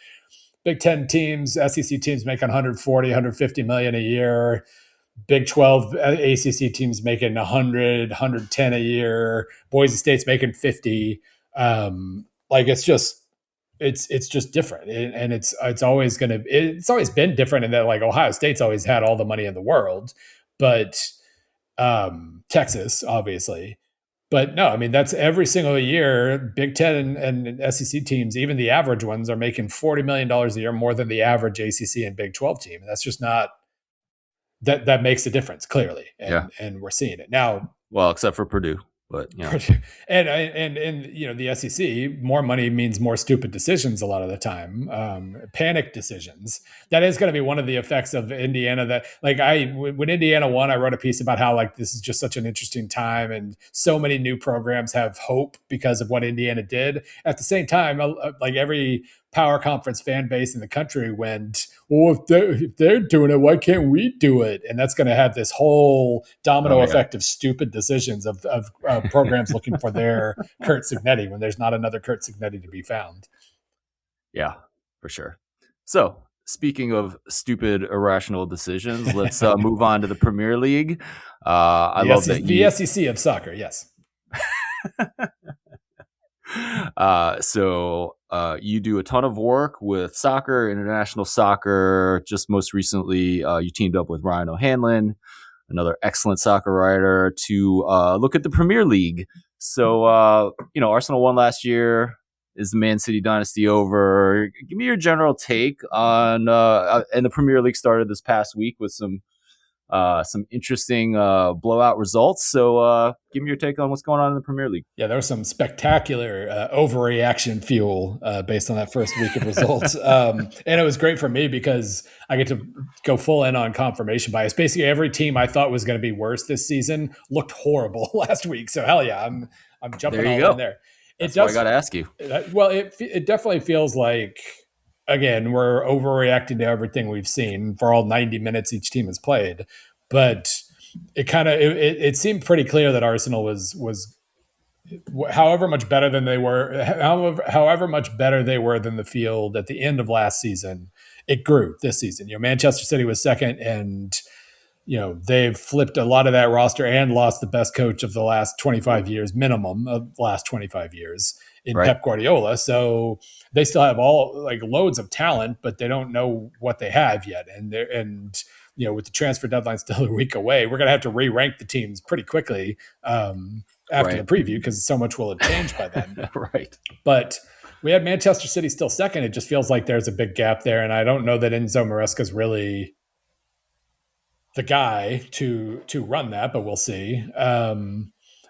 Big 10 teams, SEC teams making 140, 150 million a year. Big 12 ACC teams making 100, 110 a year. Boise State's making 50. Like it's just different, and it's always been different in that like Ohio State's always had all the money in the world, but Texas obviously. But no, I mean that's every single year. Big Ten and SEC teams, even the average ones, are making $40 million a year more than the average ACC and Big 12 team. And that's just not that makes a difference clearly, Yeah. and we're seeing it now. Well, except for Purdue, but And the SEC, more money means more stupid decisions a lot of the time, panic decisions. That is going to be one of the effects of Indiana. That like when Indiana won, I wrote a piece about how like this is just such an interesting time, and so many new programs have hope because of what Indiana did. At the same time, like every power conference fan base in the country went, well, if they're doing it, why can't we do it? And that's going to have this whole domino effect of stupid decisions of programs looking for their Kurt Signetti when there's not another Kurt Signetti to be found. Yeah, for sure. So speaking of stupid, irrational decisions, let's move on to the Premier League. I love that the SEC of soccer. Yes. So you do a ton of work with soccer, international soccer. Just most recently, you teamed up with Ryan O'Hanlon, another excellent soccer writer, to look at the Premier League. So, Arsenal won last year. Is the Man City dynasty over? Give me your general take on, and the Premier League started this past week with some interesting blowout results. So give me your take on what's going on in the Premier League. Yeah, there was some spectacular overreaction fuel based on that first week of results. And it was great for me because I get to go full in on confirmation bias. Basically, every team I thought was going to be worse this season looked horrible last week. So hell yeah, I'm jumping all in there. That's why I got to ask you. Well, it definitely feels like, again, we're overreacting to everything we've seen for all 90 minutes each team has played. But it seemed pretty clear that Arsenal was however much better than they were, however much better they were than the field at the end of last season. It grew this season. Manchester City was second, and they've flipped a lot of that roster and lost the best coach of the last 25 years, minimum of the last 25 years in Pep Guardiola. So they still have loads of talent, but they don't know what they have yet. And with the transfer deadline still a week away, we're going to have to re-rank the teams pretty quickly after the preview because so much will have changed by then. Right. But we had Manchester City still second. It just feels like there's a big gap there. And I don't know that Enzo Maresca's really the guy to run that, but we'll see.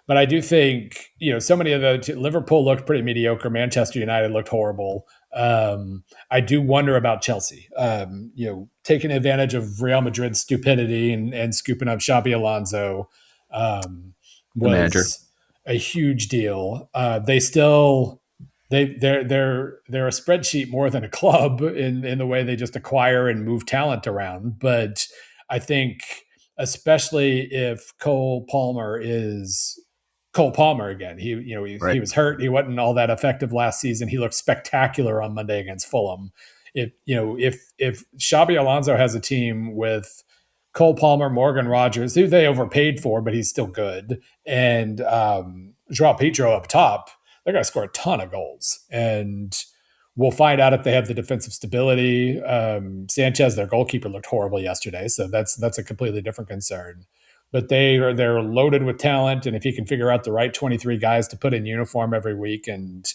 But I do think, so many of Liverpool looked pretty mediocre. Manchester United looked horrible. I do wonder about Chelsea, taking advantage of Real Madrid's stupidity and scooping up Xabi Alonso was a huge deal. They're a spreadsheet more than a club in the way they just acquire and move talent around. But I think especially if Cole Palmer again, he was hurt. He wasn't all that effective last season. He looked spectacular on Monday against Fulham. If Xabi Alonso has a team with Cole Palmer, Morgan Rogers, who they overpaid for, but he's still good, and Joao Pedro up top, they're going to score a ton of goals. And we'll find out if they have the defensive stability. Sanchez, their goalkeeper, looked horrible yesterday, so that's a completely different concern. But they're loaded with talent, and if you can figure out the right 23 guys to put in uniform every week and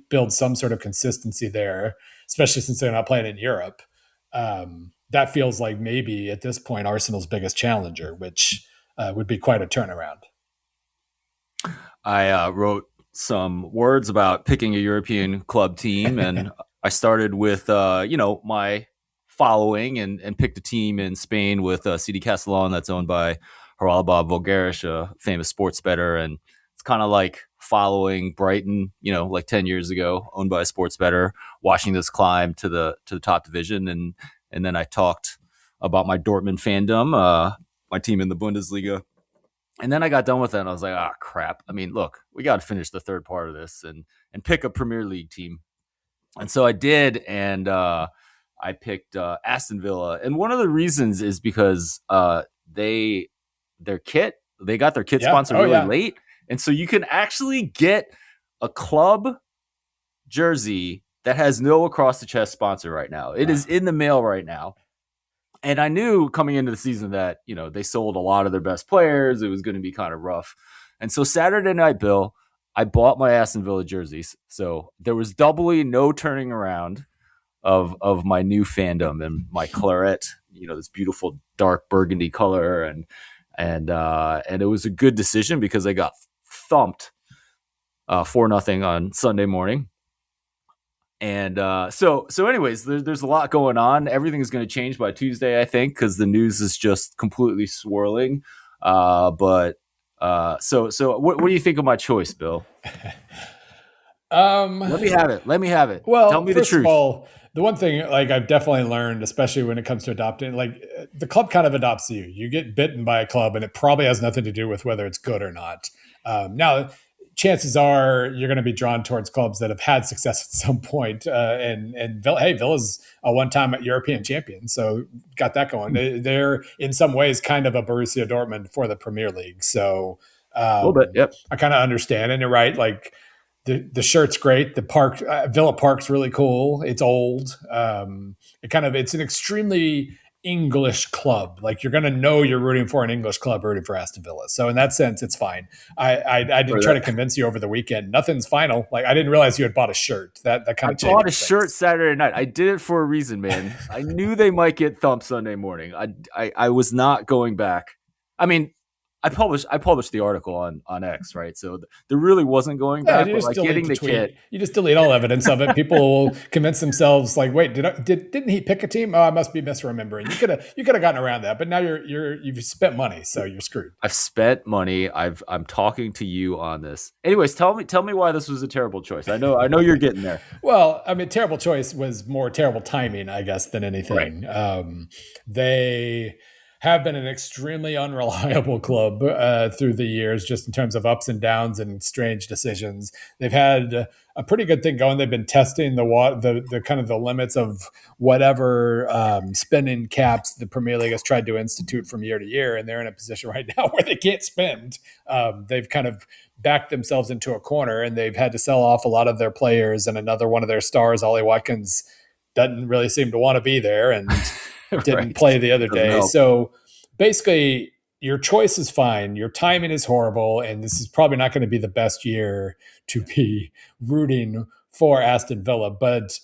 build some sort of consistency there, especially since they're not playing in Europe, that feels like maybe at this point Arsenal's biggest challenger, which would be quite a turnaround. I wrote some words about picking a European club team, and I started with my following and picked a team in Spain with CD Castellon that's owned by Haralabah Voulgaris, a famous sports bettor, and it's kind of like following Brighton, like 10 years ago, owned by a sports bettor, watching this climb to the top division, and then I talked about my Dortmund fandom, my team in the Bundesliga, and then I got done with that and I was like, ah, crap. I mean, look, we got to finish the third part of this and pick a Premier League team. And so I did, and I picked Aston Villa. And one of the reasons is because they got their kit Yeah. sponsor Oh, really yeah. late. And so you can actually get a club jersey that has no across the chest sponsor right now. It is in the mail right now. And I knew coming into the season that, they sold a lot of their best players. It was going to be kind of rough. And so Saturday night, Bill, I bought my Aston Villa jerseys. So there was doubly no turning around of my new fandom and my claret, this beautiful dark burgundy color. And it was a good decision because they got thumped 4-0 on Sunday morning. And so anyways, there's a lot going on. Everything is going to change by Tuesday, I think, because the news is just completely swirling. But so what do you think of my choice, Bill? Let me have it. Let me have it. Tell Well, me the first of truth. all, the one thing like I've definitely learned, especially when it comes to adopting, like the club kind of adopts you. You get bitten by a club, and it probably has nothing to do with whether it's good or not. Now, chances are you're going to be drawn towards clubs that have had success at some point. And Villa, hey, Villa's a one-time European champion, so got that going. They're in some ways kind of a Borussia Dortmund for the Premier League. So A little bit. Yep. I kind of understand, and you're right, like the shirt's great. The park, Villa Park's really cool. It's old. It's an extremely English club. Like you're going to know you're rooting for an English club rooting for Aston Villa. So in that sense, it's fine. I didn't For try to that. convince you over the weekend. Nothing's final. Like I didn't realize you had bought a shirt. That kind I of bought a changes shirt things. Saturday night. I did it for a reason, man. I knew they might get thumped Sunday morning. I was not going back. I mean, I published the article on X, right? So there really wasn't going Yeah, back, you but just like delete getting the the kit. tweet. You just delete all evidence of it. People will convince themselves, like, wait, didn't he pick a team? Oh, I must be misremembering. You could have gotten around that, but now you've spent money, so you're screwed. I've spent money. I'm talking to you on this. Anyways, tell me why this was a terrible choice. I know you're getting there. Well, I mean, terrible choice was more terrible timing, I guess, than Right. anything. They have been an extremely unreliable club through the years, just in terms of ups and downs and strange decisions. They've had a pretty good thing going. They've been testing the kind of the limits of whatever spending caps the Premier League has tried to institute from year to year, and they're in a position right now where they can't spend. They've kind of backed themselves into a corner, and they've had to sell off a lot of their players. And another one of their stars, Ollie Watkins, doesn't really seem to want to be there and didn't Right. play the other Doesn't day. help. So basically, your choice is fine. Your timing is horrible, and this is probably not going to be the best year to be rooting for Aston Villa. But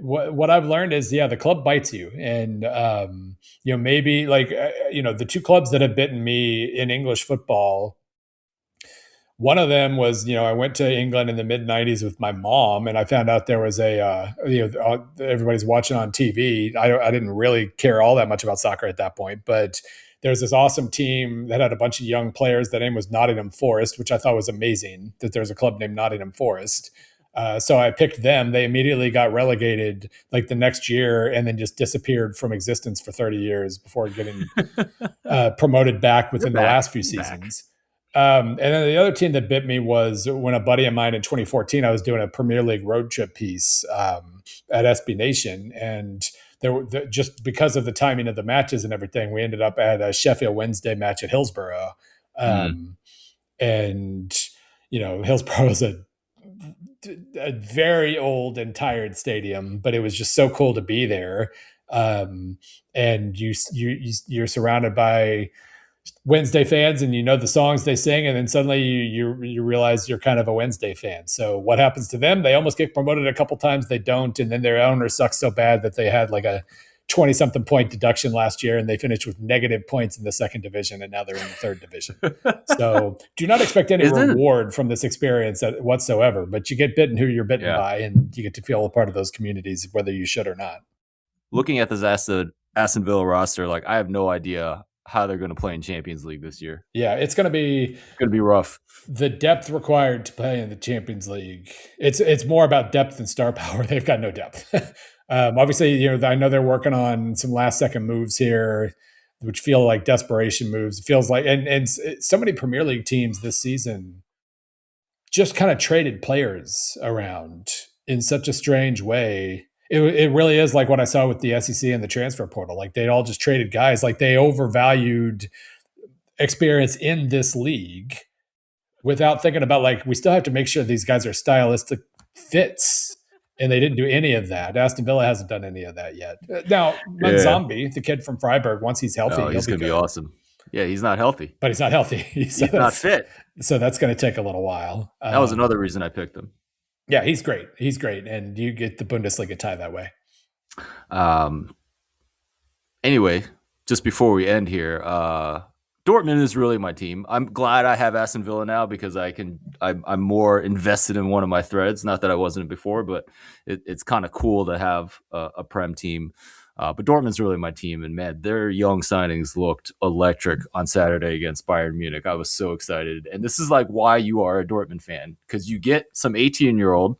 what I've learned is, yeah, the club bites you, and maybe like the two clubs that have bitten me in English football. One of them was, I went to England in the mid '90s with my mom, and I found out there was everybody's watching on TV. I didn't really care all that much about soccer at that point, but there's this awesome team that had a bunch of young players. The name was Nottingham Forest, which I thought was amazing that there's a club named Nottingham Forest. So I picked them. They immediately got relegated like the next year and then just disappeared from existence for 30 years before getting promoted back You're within the back. last few You're back. seasons. And then the other team that bit me was when a buddy of mine in 2014, I was doing a Premier League road trip piece at SB Nation, and just because of the timing of the matches and everything, we ended up at a Sheffield Wednesday match at Hillsborough, Mm. um, and Hillsborough is a very old and tired stadium, but it was just so cool to be there. And you're surrounded by Wednesday fans, and the songs they sing, and then suddenly you realize you're kind of a Wednesday fan. So what happens to them? They almost get promoted a couple times. They don't, and then their owner sucks so bad that they had like a 20 something point deduction last year, and they finished with negative points in the second division, and now they're in the third division. So do not expect any Isn't reward from this experience whatsoever, but you get bitten who you're bitten yeah. by, and you get to feel a part of those communities, whether you should or not. Looking at this Aston Villa roster, like I have no idea how they're going to play in Champions League this year. Yeah, it's going to be rough. The depth required to play in the Champions League. It's more about depth than star power. They've got no depth. Obviously, I know they're working on some last second moves here, which feel like desperation moves. It feels like, and so many Premier League teams this season just kind of traded players around in such a strange way. It really is like what I saw with the SEC and the transfer portal. Like they all just traded guys. Like they overvalued experience in this league without thinking about, like, we still have to make sure these guys are stylistic fits. And they didn't do any of that. Aston Villa hasn't done any of that yet. Now, Manzambi, the kid from Freiburg, once he's healthy, he's going to be awesome. Yeah, he's not healthy. But he's not healthy. He's not fit. So that's going to take a little while. That was another reason I picked him. Yeah, he's great. He's great. And you get the Bundesliga tie that way. Anyway, just before we end here, Dortmund is really my team. I'm glad I have Aston Villa now because I'm more invested in one of my threads. Not that I wasn't before, but it's kind of cool to have a Prem team. But Dortmund's really my team, and man, their young signings looked electric on Saturday against Bayern Munich. I was so excited, and this is like why you are a Dortmund fan, because you get some 18-year-old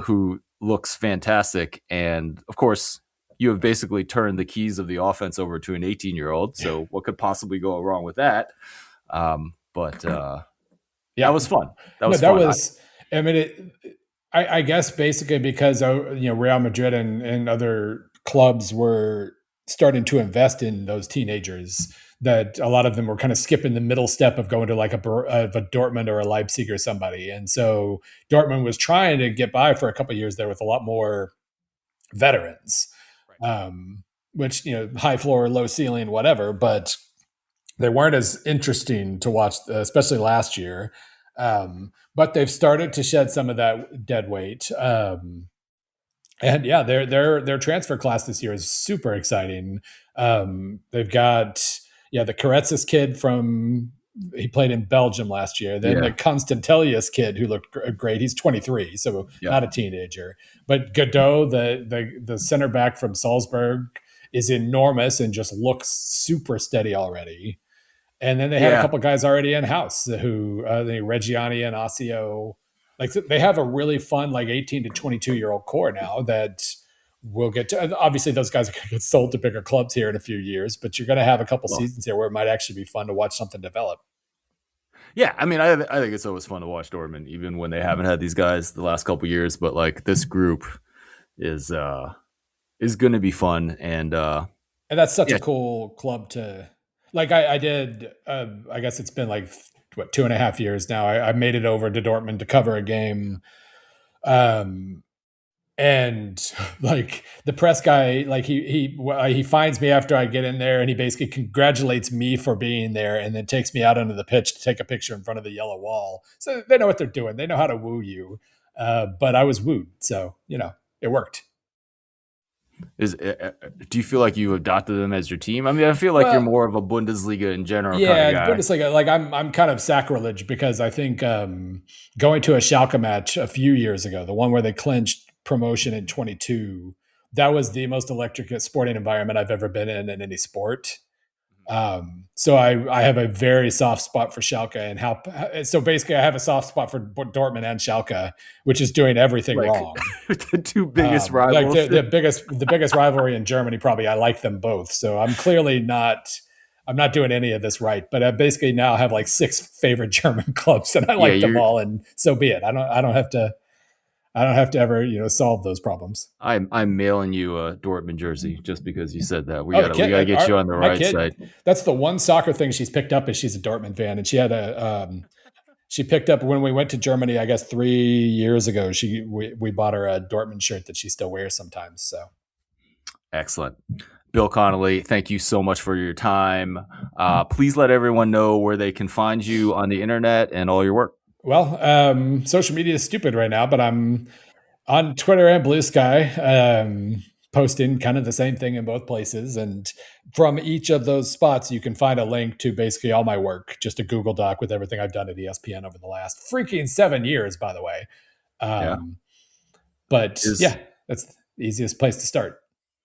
who looks fantastic, and of course, you have basically turned the keys of the offense over to an 18-year-old. So what could possibly go wrong with that? But that was fun. That was fun. I guess basically because Real Madrid and other clubs were starting to invest in those teenagers, that a lot of them were kind of skipping the middle step of going to like a Dortmund or a Leipzig or somebody. And so Dortmund was trying to get by for a couple of years there with a lot more veterans, which, high floor, low ceiling, whatever, but they weren't as interesting to watch, especially last year. But they've started to shed some of that dead weight. And yeah, their transfer class this year is super exciting. They've got the Karetsis kid he played in Belgium last year. Then the Constantelius kid who looked great. He's 23, so not a teenager. But Godot, the center back from Salzburg, is enormous and just looks super steady already. And then they had a couple guys already in house who Reggiani and Ossio. Like they have a really fun 18 to 22-year-old core now that we'll get to. Obviously, those guys are going to get sold to bigger clubs here in a few years, but you're going to have a couple seasons here where it might actually be fun to watch something develop. Yeah, I mean, I think it's always fun to watch Dortmund, even when they haven't had these guys the last couple of years. But like this group is going to be fun, and that's such a cool club to. Like I did, I guess it's been 2.5 years now. I made it over to Dortmund to cover a game. And the press guy, he finds me after I get in there, and he basically congratulates me for being there, and then takes me out onto the pitch to take a picture in front of the yellow wall. So they know what they're doing. They know how to woo you. But I was wooed, so it worked. Do you feel like you adopted them as your team? I mean, I feel like you're more of a Bundesliga in general. Yeah, kind of guy. Bundesliga. I'm kind of sacrilege because I think going to a Schalke match a few years ago, the one where they clinched promotion in 22, that was the most electric sporting environment I've ever been in any sport. So I have a very soft spot for Schalke, and so basically I have a soft spot for Dortmund and Schalke, which is doing everything wrong. The two biggest rivals, the biggest rivalry in Germany. Probably I like them both, so I'm clearly not. I'm not doing any of this right, but I basically now have 6 favorite German clubs, and I like them all, and so be it. I don't have to ever solve those problems. I'm mailing you a Dortmund jersey just because you said that. We gotta get you on the right side. That's the one soccer thing she's picked up, is she's a Dortmund fan, and she picked up when we went to Germany, I guess 3 years ago. We bought her a Dortmund shirt that she still wears sometimes. So excellent. Bill Connelly, thank you so much for your time. Please let everyone know where they can find you on the internet and all your work. Well, social media is stupid right now, but I'm on Twitter and Blue Sky, posting kind of the same thing in both places. And from each of those spots, you can find a link to basically all my work, just a Google Doc with everything I've done at ESPN over the last freaking 7 years, by the way. Yeah. But Is yeah, that's the easiest place to start.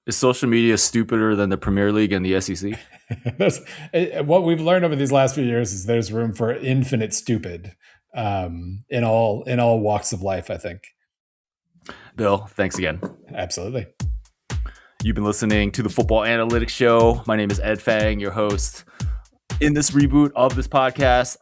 is social media stupider than the Premier League and the SEC? What we've learned over these last few years is there's room for infinite stupid in all walks of life, I think. Bill, thanks again. Absolutely. You've been listening to the Football Analytics Show. My name is Ed Fang, your host. In this reboot of this podcast,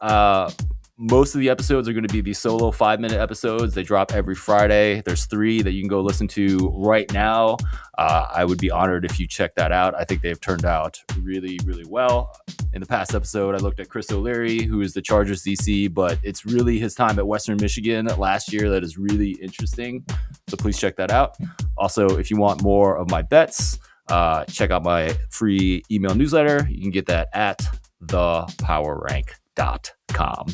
most of the episodes are going to be these solo 5-minute episodes. They drop every Friday. There's 3 that you can go listen to right now. I would be honored if you check that out. I think they've turned out really, really well. In the past episode, I looked at Chris O'Leary, who is the Chargers DC, but it's really his time at Western Michigan last year that is really interesting. So please check that out. Also, if you want more of my bets, check out my free email newsletter. You can get that at thepowerrank.com.